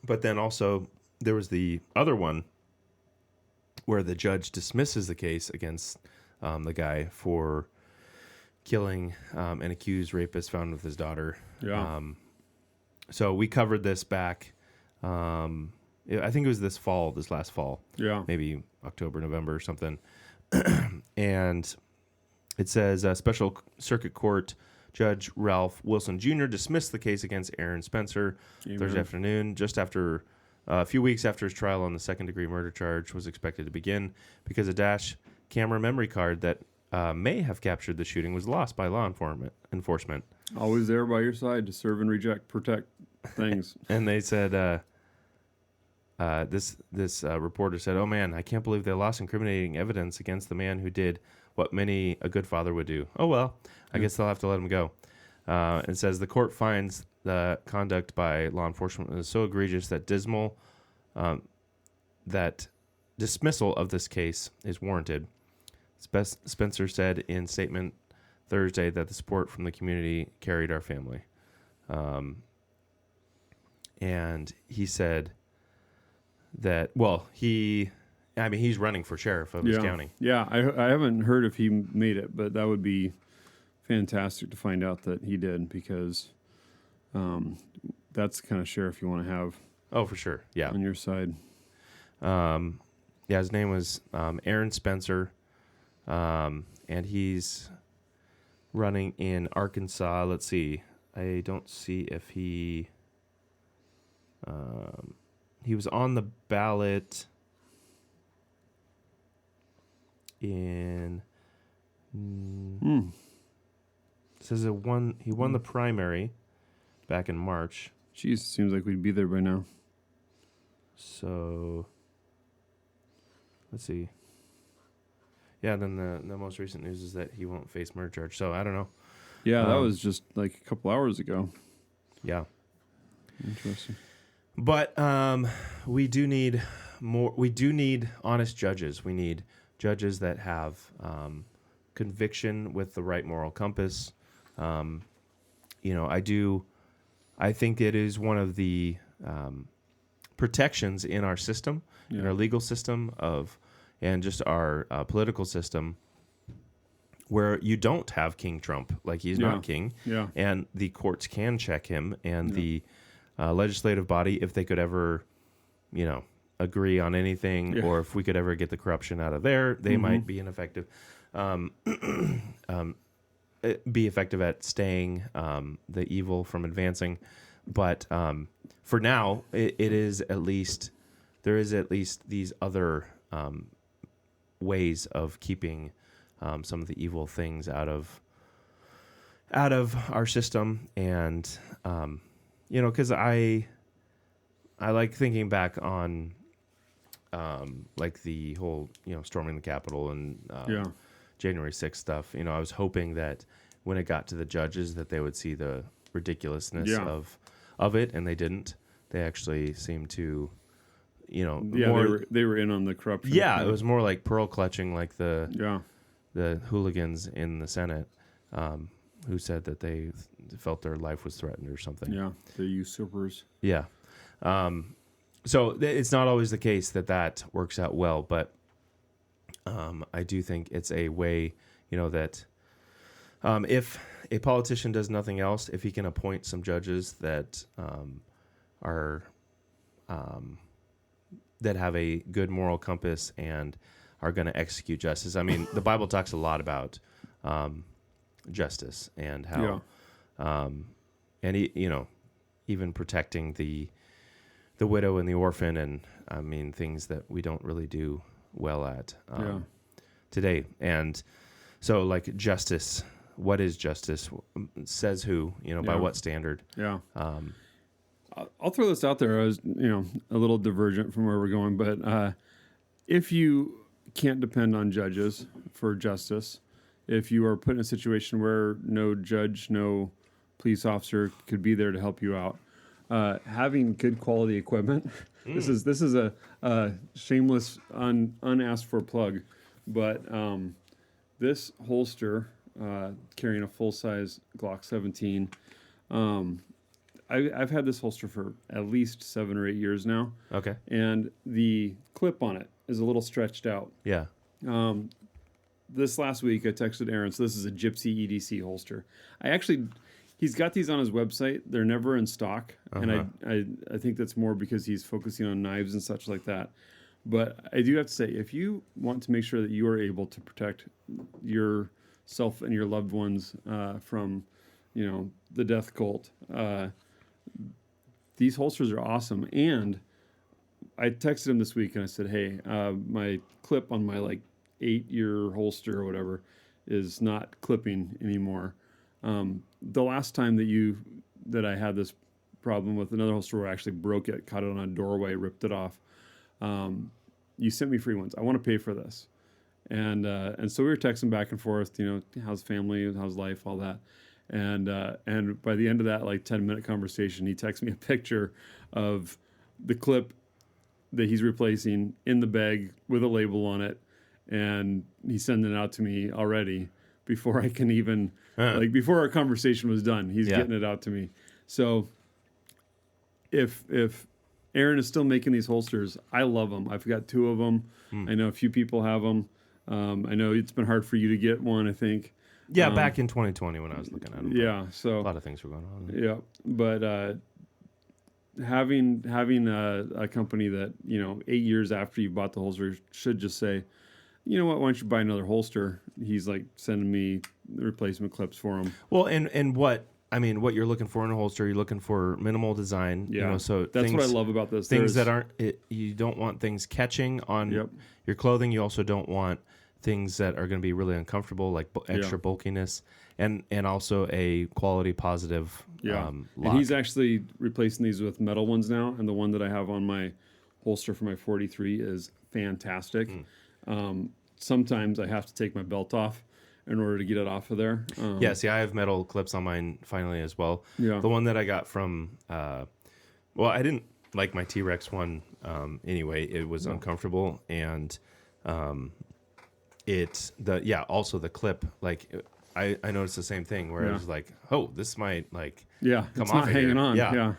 But then also there was the other one where the judge dismisses the case against the guy for killing an accused rapist found with his daughter. Yeah. So we covered this back. I think it was this last fall. Yeah. Maybe October, November or something. And it says Special Circuit Court Judge Ralph Wilson Jr. dismissed the case against Aaron Spencer Thursday afternoon, just after a few weeks after his trial on the second-degree murder charge was expected to begin, because a dash camera memory card that may have captured the shooting was lost by law enforcement. Always there by your side to serve and protect things. And they said, this reporter said, "Oh man, I can't believe they lost incriminating evidence against the man who did what many a good father would do. Oh well, I guess they'll have to let him go." It says the court finds the conduct by law enforcement is so egregious that that dismissal of this case is warranted. Spencer said in statement Thursday that the support from the community carried our family. And he said that, he's running for sheriff of his county. Yeah, I haven't heard if he made it, but that would be fantastic to find out that he did, because that's the kind of sheriff you want to have. Oh, for sure. Yeah. On your side. Yeah, his name was Aaron Spencer, and he's running in Arkansas. Let's see. I don't see if he was on the ballot in. It says he won the primary back in March. Jeez, seems like we'd be there by now. So let's see. Yeah, then the most recent news is that he won't face murder charge. So I don't know. Yeah, that was just like a couple hours ago. Yeah. Interesting. But we do need more. We do need honest judges. We need judges that have conviction with the right moral compass. I think it is one of the protections in our system, in our legal system and just our political system, where you don't have King Trump, like he's not king, and the courts can check him, and the legislative body, if they could ever, agree on anything, or if we could ever get the corruption out of there, they might be ineffective. Be effective at staying the evil from advancing, but for now, there is at least these other ways of keeping some of the evil things out of our system, and because I like thinking back on like the whole storming the Capitol and January 6th stuff. I was hoping that when it got to the judges that they would see the ridiculousness of it, and they didn't. They actually seemed to, they were in on the corruption. Yeah, it was more like pearl clutching, like the hooligans in the Senate who said that they felt their life was threatened or something. Yeah, the usurpers. Yeah. So it's not always the case that works out well, but I do think it's a way, that if a politician does nothing else, if he can appoint some judges that are that have a good moral compass and are going to execute justice. I mean, the Bible talks a lot about justice and how, even protecting the widow and the orphan, and I mean things that we don't really do well at today. And so, like justice, what is justice? Says who? By what standard? Yeah. I'll throw this out there. I was, a little divergent from where we're going, but if you can't depend on judges for justice, if you are put in a situation where no judge, no police officer could be there to help you out, having good quality equipment. This is a shameless, unasked for plug, but this holster carrying a full size Glock 17. I've had this holster for at least 7 or 8 years now. Okay. And the clip on it is a little stretched out. Yeah. This last week I texted Aaron, so this is a GypsyEDC holster. He's got these on his website. They're never in stock, and I think that's more because he's focusing on knives and such like that. But I do have to say, if you want to make sure that you are able to protect yourself and your loved ones from, the death cult, these holsters are awesome. And I texted him this week and I said, hey, my clip on my 8-year holster or whatever is not clipping anymore. The last time that I had this problem with another holster where I actually broke it, caught it on a doorway, ripped it off. You sent me free ones. I want to pay for this. And so we were texting back and forth, how's family, how's life, all that. And by the end of that 10-minute conversation, he texted me a picture of the clip that he's replacing in the bag with a label on it, and he's sending it out to me already before I can even before our conversation was done. He's getting it out to me. So if Aaron is still making these holsters, I love them. I've got 2 of them. I know a few people have them. I know it's been hard for you to get one, I think. Yeah, back in 2020 when I was looking at them. Yeah, so a lot of things were going on. Yeah, but having a company that 8 years after you bought the holster should just say, you know what, why don't you buy another holster? He's like sending me replacement clips for him. Well, and what you're looking for in a holster, you're looking for minimal design. Yeah, so that's what I love about this. Things that aren't, you don't want things catching on your clothing. You also don't want things that are going to be really uncomfortable, like extra bulkiness, and also a quality positive. Yeah, lock. And he's actually replacing these with metal ones now, and the one that I have on my holster for my 43 is fantastic. Sometimes I have to take my belt off in order to get it off of there. See, I have metal clips on mine finally as well. Yeah. The one that I got from, I didn't like my T-Rex one anyway. It was uncomfortable, and also the clip, like I noticed the same thing where I was like, oh, this might come it's off not hanging on. Yeah.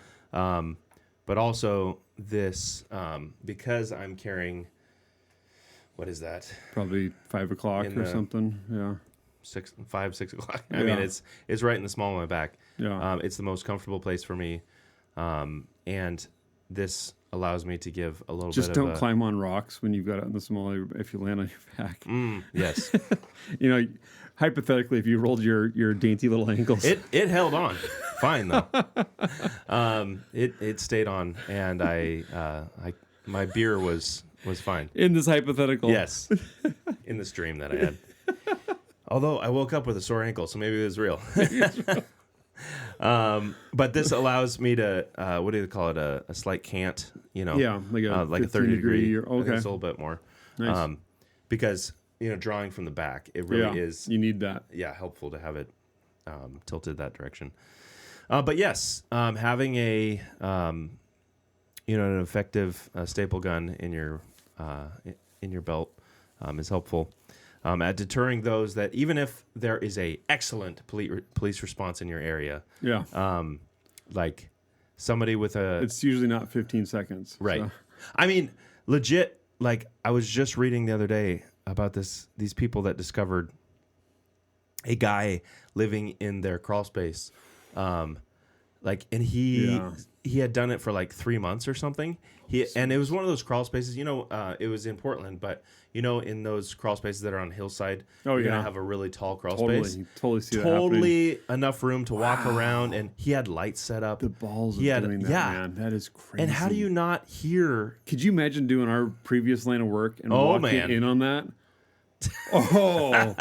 But also this, because I'm carrying, what is that? Probably 5 o'clock or something. Yeah. 6 o'clock. I mean, it's right in the small of my back. Yeah. It's the most comfortable place for me. And this allows me to give a little Just bit of don't climb on rocks when you've got it in the small if you land on your back. Yes. Hypothetically, if you rolled your dainty little ankles. It held on. Fine though. It stayed on, and my beer was fine. In this hypothetical. Yes. In this dream that I had. Although I woke up with a sore ankle, so maybe it was real. But this allows me to, what do they call it? A slight cant, Yeah, like a 30 degree. Okay. I think it's a little bit more. Nice. Because, drawing from the back, it really is. You need that. Yeah, helpful to have it tilted that direction. But yes, having an effective staple gun in your belt is helpful at deterring those that, even if there is a excellent police response in your area, like somebody with it's usually not 15 seconds, right? So. I mean, legit. Like, I was just reading the other day about these people that discovered a guy living in their crawlspace. And he had done it for like 3 months or something. And it was one of those crawl spaces, it was in Portland, but in those crawl spaces that are on hillside, you're gonna have a really tall crawl space. Totally see that happening. Enough room to walk around, and he had lights set up. The balls of doing that, man. That is crazy. And how do you not hear? Could you imagine doing our previous line of work and walking in on that? Oh.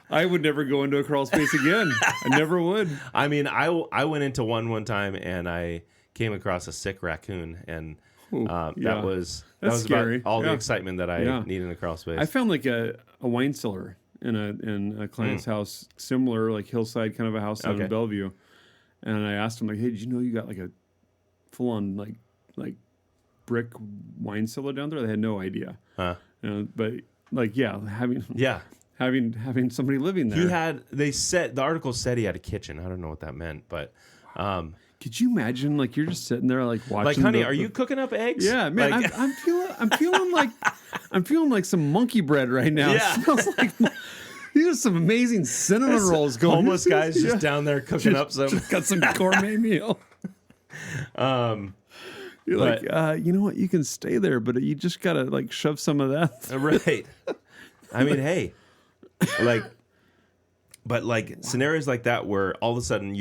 I would never go into a crawl space again. I never would. I mean, I went into one time, and I came across a sick raccoon, and that was scary. about all the excitement that I need in a crawl space. I found like a wine cellar in a client's house, similar, like hillside kind of a house down in Bellevue, and I asked him, like, hey, did you know you got like a full on like brick wine cellar down there? They had no idea. But like having somebody living there. The article said he had a kitchen. I don't know what that meant, but could you imagine, like, you're just sitting there, like, watching? Like, honey, are you cooking up eggs? Yeah, man, like, I'm feeling like some monkey bread right now. Yeah. It smells like these are some amazing cinnamon rolls going. Homeless guys just down there cooking up some. Just got some gourmet meal. You're like, you know what? You can stay there, but you just gotta like shove some of that. Right. I mean, hey. Scenarios like that where all of a sudden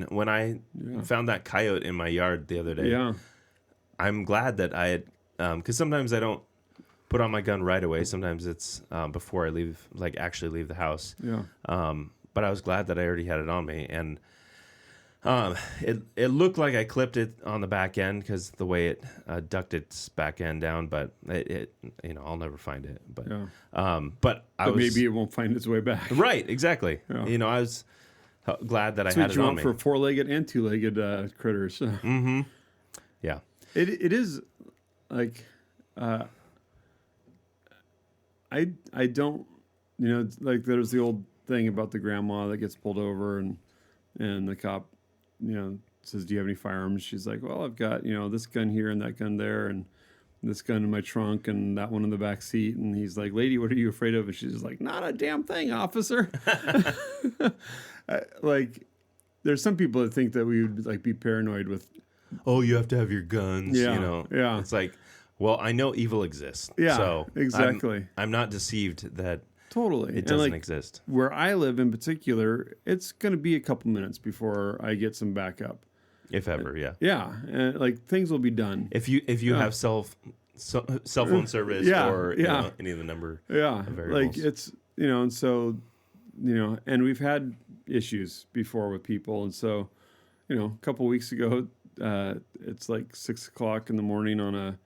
when I found that coyote in my yard the other day, I'm glad that I had, because sometimes I don't put on my gun right away. Sometimes it's before I actually leave the house. Yeah. But I was glad that I already had it on me, and it looked like I clipped it on the back end because the way it ducked its back end down, but it I'll never find it. But but maybe it won't find its way back. Right, exactly. Yeah. I was glad that I had it on me. For 4-legged and 2-legged critters. Mm-hmm. Yeah. It is like I don't like there's the old thing about the grandma that gets pulled over and the cop says, do you have any firearms? She's like, well, I've got this gun here and that gun there and this gun in my trunk and that one in the back seat. And he's like, lady, what are you afraid of? And she's like, not a damn thing, officer. Like, there's some people that think that we would like be paranoid with oh, you have to have your guns. Yeah, You know, yeah. It's like, well, I know evil exists. Yeah, so exactly. I'm not deceived that Totally. it doesn't exist. Where I live in particular, it's going to be a couple minutes before I get some backup. If ever, yeah. Yeah, and like things will be done. If you have cell phone service or you know, any of the number of variables. Like it's, you know, and so, you know, and we've had issues before with people. And so, you know, a couple weeks ago, it's like 6 o'clock in the morning on a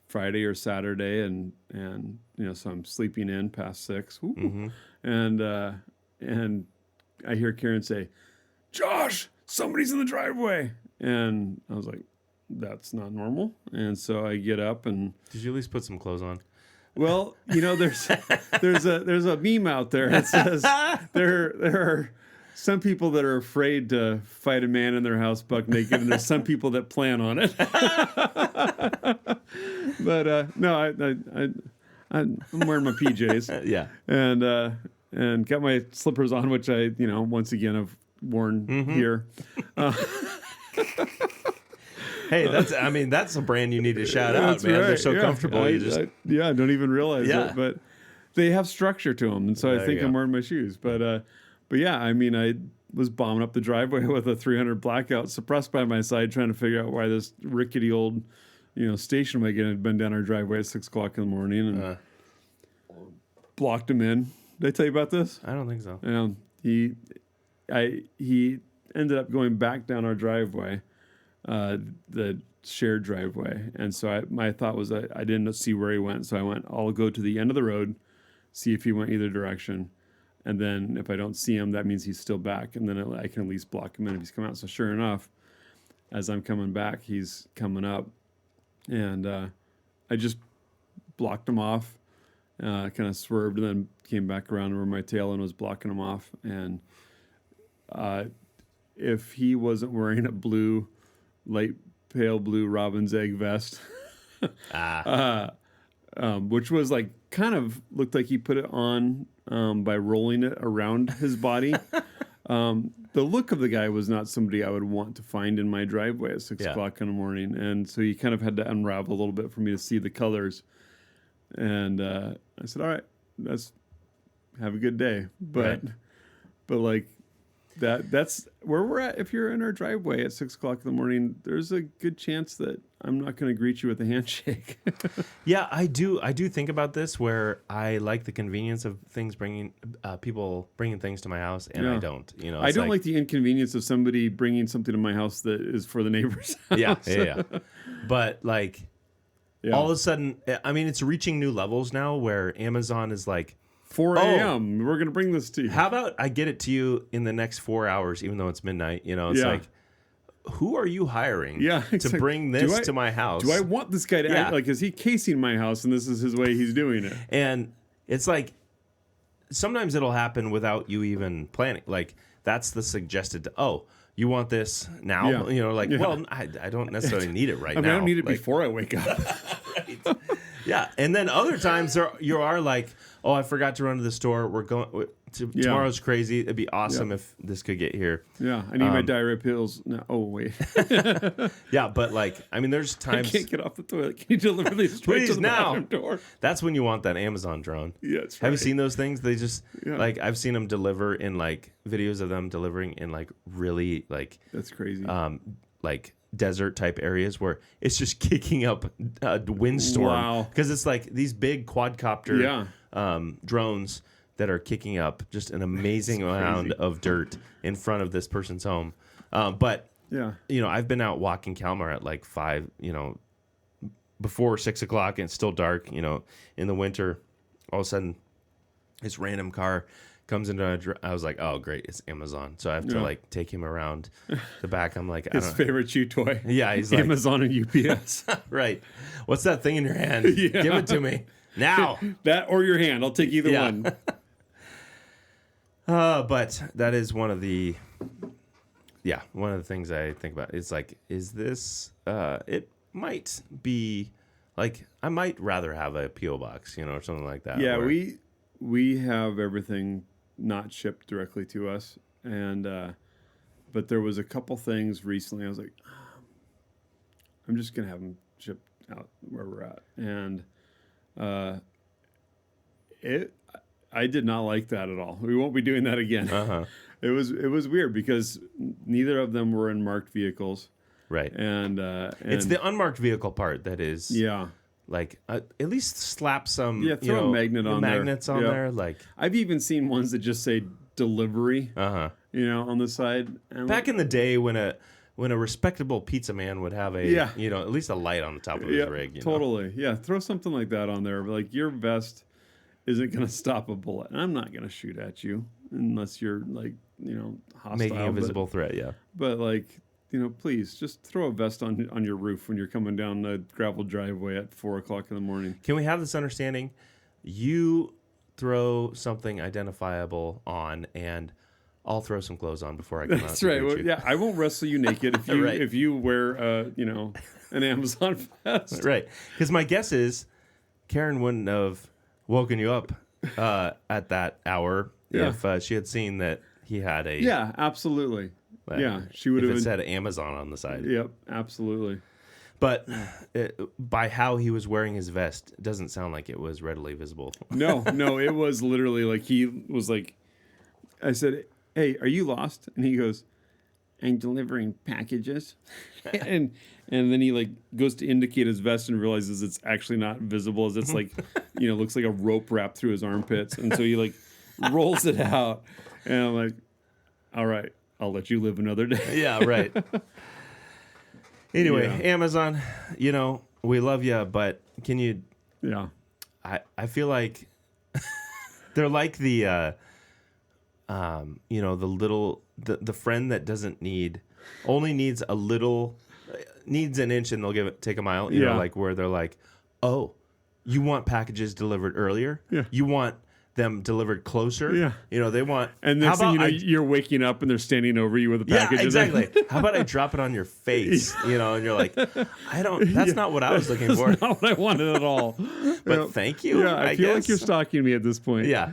Friday or Saturday. And, you know, so I'm sleeping in past 6. Mm-hmm. And I hear Karen say, Josh, somebody's in the driveway. And I was like, that's not normal. And so I get up and... Did you at least put some clothes on? Well, you know, there's a meme out there that says there are some people that are afraid to fight a man in their house buck naked, and there's some people that plan on it. But no, I'm wearing my PJs. Yeah. And got my slippers on, which I, you know, once again have worn here. Hey, that's a brand you need to shout out, That's man. right. They're so comfortable. I don't even realize it, but they have structure to them, and so I think I'm wearing my shoes. But yeah, I mean, I was bombing up the driveway with a 300 blackout, suppressed by my side, trying to figure out why this rickety old, you know, station wagon had been down our driveway at 6 o'clock in the morning and blocked him in. Did I tell you about this? I don't think so. He ended up going back down our driveway. The shared driveway, and so my thought was I didn't see where he went, so I went, I'll go to the end of the road, see if he went either direction, and then if I don't see him, that means he's still back, and then I can at least block him in if he's coming out. So sure enough, as I'm coming back, he's coming up, and I just blocked him off, kind of swerved, and then came back around over my tail and was blocking him off, and if he wasn't wearing a light pale blue robin's egg vest, which was like kind of looked like he put it on by rolling it around his body. The look of the guy was not somebody I would want to find in my driveway at 6 o'clock in the morning, and so he kind of had to unravel a little bit for me to see the colors. And I said, "All right, have a good day," but like. That's where we're at. If you're in our driveway at 6 o'clock in the morning, there's a good chance that I'm not going to greet you with a handshake. Yeah, I do think about this where I like the convenience of things people bringing things to my house, and I don't. You know, I don't like the inconvenience of somebody bringing something to my house that is for the neighbor's house. Yeah. But like, all of a sudden, I mean, it's reaching new levels now where Amazon is like, 4 a.m. We're going to bring this to you. How about I get it to you in the next 4 hours, even though it's midnight? You know, it's like, who are you hiring to bring this to my house? Do I want this guy to act like, is he casing my house and this is his way he's doing it? And it's like, sometimes it'll happen without you even planning. Like, that's the suggested, you want this now? Yeah. You know, like, well, I don't necessarily need it right now. I don't need it before I wake up. Right. Yeah. And then other times you are like, I forgot to run to the store. We're going tomorrow's crazy. It'd be awesome if this could get here. Yeah. I need my diarrhea pills. No. Oh, wait. Yeah. But like, I mean, there's times. I can't get off the toilet. Can you deliver these straight to the bathroom door? That's when you want that Amazon drone. Yeah, that's right. Have you seen those things? They just like, I've seen them deliver in like videos of them delivering in like really like. That's crazy. Like desert type areas where it's just kicking up a windstorm. Wow. Because it's like these big quadcopter drones that are kicking up just an amazing amount of dirt in front of this person's home. But you know, I've been out walking Kalmar at like 5, you know, before 6 o'clock, and it's still dark, you know, in the winter. All of a sudden, this random car comes into I was like, oh, great, it's Amazon. So I have to like take him around the back. I'm like, his favorite chew toy. Yeah, he's like, Amazon and UPS. Right. What's that thing in your hand? Give it to me now. That or your hand. I'll take either one. But that is one of the things I think about. It's like, is this? It might be like, I might rather have a PO box, you know, or something like that. Yeah, we have everything not shipped directly to us, and but there was a couple things recently. I was like, I'm just gonna have them shipped out where we're at. And I did not like that at all. We won't be doing that again. Uh-huh. It was weird because neither of them were in marked vehicles. Right. And it's the unmarked vehicle part that is like at least slap some throw a magnet on magnets there. on there. Like I've even seen ones that just say delivery. On the side. And back in the day when a respectable pizza man would have a at least a light on the top of his rig. Totally. Yeah, throw something like that on there. Like your vest isn't going to stop a bullet. And I'm not going to shoot at you unless you're like, hostile. Making a visible threat, yeah. But like, please just throw a vest on your roof when you're coming down the gravel driveway at 4:00 in the morning. Can we have this understanding? You throw something identifiable on, and I'll throw some clothes on before I come out. That's right. Well, yeah, I won't wrestle you naked if you if you wear an Amazon vest. Right. Because my guess is Karen wouldn't have woken you up at that hour if she had seen that he had a. Yeah, absolutely. She would have. If it said Amazon on the side. Yep, absolutely. But by how he was wearing his vest, it doesn't sound like it was readily visible. No, it was literally like he was like, I said, "Hey, are you lost?" And he goes, "I'm delivering packages," and then he like goes to indicate his vest and realizes it's actually not visible, as it's like, looks like a rope wrapped through his armpits, and so he like rolls it out, and I'm like, "All right, I'll let you live another day." Yeah, right. Anyway, Amazon, we love you, but can you? Yeah. I feel like they're like the, the friend that only needs a little, needs an inch and they'll take a mile. You know, like where they're like, oh, you want packages delivered earlier? Yeah. You want them delivered closer? Yeah. They want. And next thing you're waking up and they're standing over you with a package. Yeah, exactly. How about I drop it on your face? And you're like, that's not what I was looking for. That's not what I wanted at all. But thank you. Yeah, I feel like you're stalking me at this point. Yeah.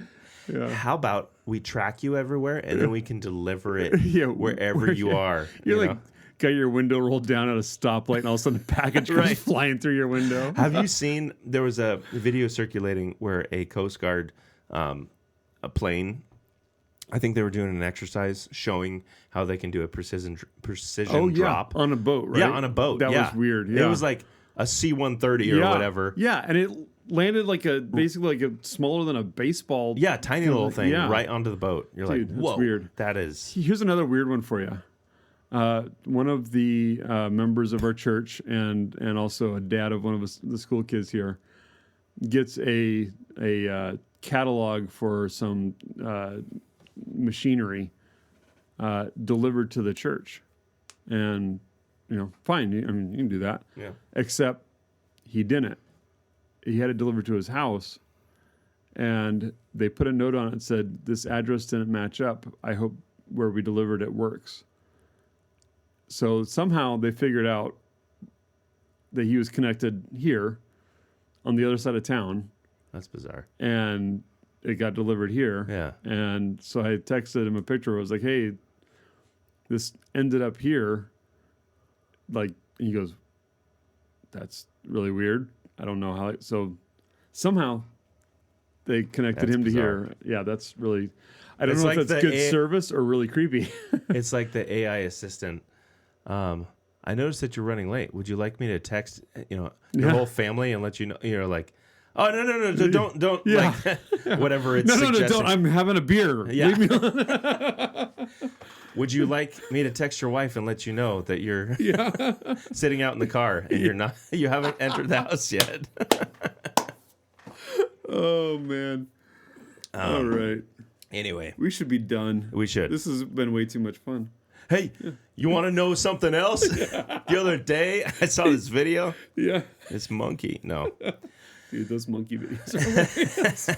How about we track you everywhere and then we can deliver it wherever you are? You're like, got your window rolled down at a stoplight and all of a sudden the package comes flying through your window. Have you seen, there was a video circulating where a Coast Guard a plane, I think they were doing an exercise showing how they can do a precision drop on a boat, right? Yeah, on a boat. That was weird. Yeah. It was like a C-130 or whatever. Yeah, and it landed basically like a smaller than a baseball. Yeah, tiny little thing right onto the boat. You're like, whoa, that's weird. That is. Here's another weird one for you. One of the members of our church and also a dad of one of the school kids here gets a catalog for some machinery delivered to the church, and fine. I mean, you can do that. Yeah. Except he didn't. He had it delivered to his house, and they put a note on it that said, "This address didn't match up. I hope where we delivered it works." So somehow they figured out that he was connected here on the other side of town. That's bizarre. And it got delivered here. Yeah. And so I texted him a picture. I was like, "Hey, this ended up here." Like, and he goes, "That's really weird. I don't know how." So somehow they connected him to here. Yeah, that's really, I don't know if that's good service or really creepy. It's like the AI assistant. I noticed that you're running late. Would you like me to text, your whole family and let you know? You're like, oh, no, don't like whatever it's suggesting. No, don't. I'm having a beer. Yeah. Leave me alone. Would you like me to text your wife and let you know that you're sitting out in the car and you haven't entered the house yet? Oh man. All right. Anyway, we should be done. We should. This has been way too much fun. Hey, you want to know something else? The other day, I saw this video. Yeah. This monkey. No. Dude, those monkey videos are hilarious.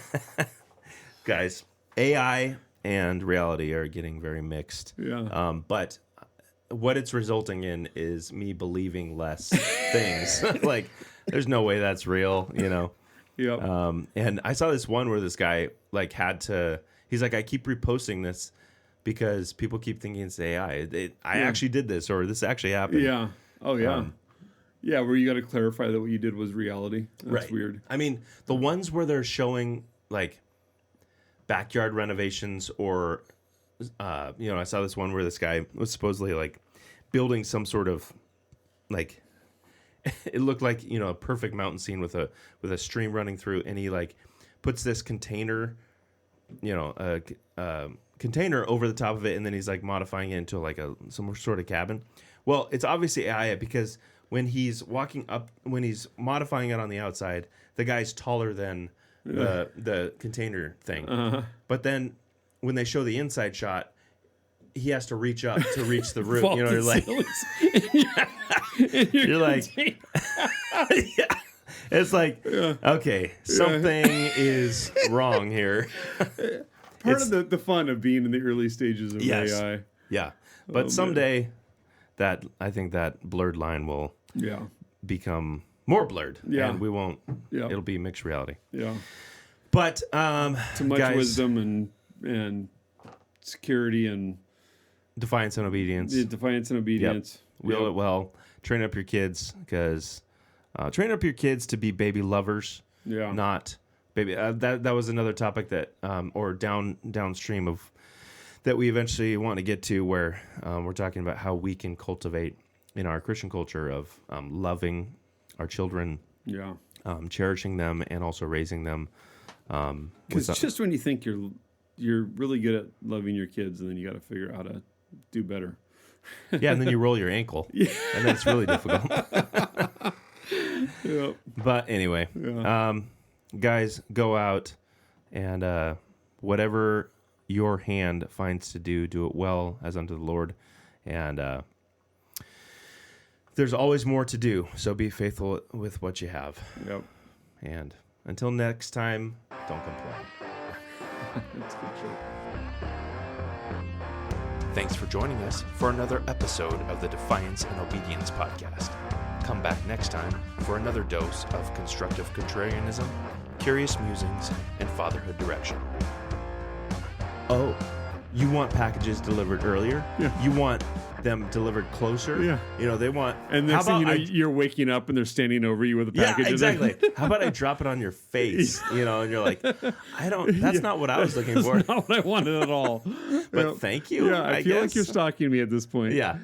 Guys, AI and reality are getting very mixed. Yeah. But what it's resulting in is me believing less things. Like, there's no way that's real, Yep. And I saw this one where this guy, he's like, I keep reposting this because people keep thinking it's AI. I actually did this, or this actually happened. Yeah. Oh, yeah. Yeah, where you got to clarify that what you did was reality. That's weird. I mean, the ones where they're showing like backyard renovations or, I saw this one where this guy was supposedly like building some sort of like, it looked like, a perfect mountain scene with a stream running through, and he like puts this container, container over the top of it, and then he's like modifying it into like some sort of cabin. Well, it's obviously AI because when he's modifying it on the outside, the guy's taller than the container thing. Uh-huh. But then when they show the inside shot, he has to reach up to reach the roof. You're like, you're like, yeah. It's like, okay, something is wrong here. Part of the fun of being in the early stages of AI. Yeah, but someday I think that blurred line will become more blurred. Yeah, and we won't. Yeah, it'll be mixed reality. Yeah, but too much wisdom and security and defiance and obedience. Defiance and obedience. Yep. Wield it well. Train up your kids because train up your kids to be baby lovers. Yeah, not baby. That was another topic that or downstream of that we eventually want to get to, where we're talking about how we can cultivate in our Christian culture of loving our children, cherishing them, and also raising them. Because just when you think you're really good at loving your kids, and then you got to figure out how to do better. Yeah, and then you roll your ankle, and that's really difficult. Yep. But anyway, guys, go out and whatever your hand finds to do it well as unto the Lord. And there's always more to do, so be faithful with what you have. Yep. And until next time, don't complain. That's good shit. Thanks for joining us for another episode of the Defiance and Obedience podcast. Come back next time for another dose of constructive contrarianism, curious musings, and fatherhood direction. Oh, you want packages delivered earlier? Yeah. You want them delivered closer? Yeah. They want... And next thing you know, you're waking up and they're standing over you with a package. Yeah, exactly. How about I drop it on your face? And you're like, that's not what I was looking for. That's not what I wanted at all. But thank you. Yeah, I feel like you're stalking me at this point. Yeah.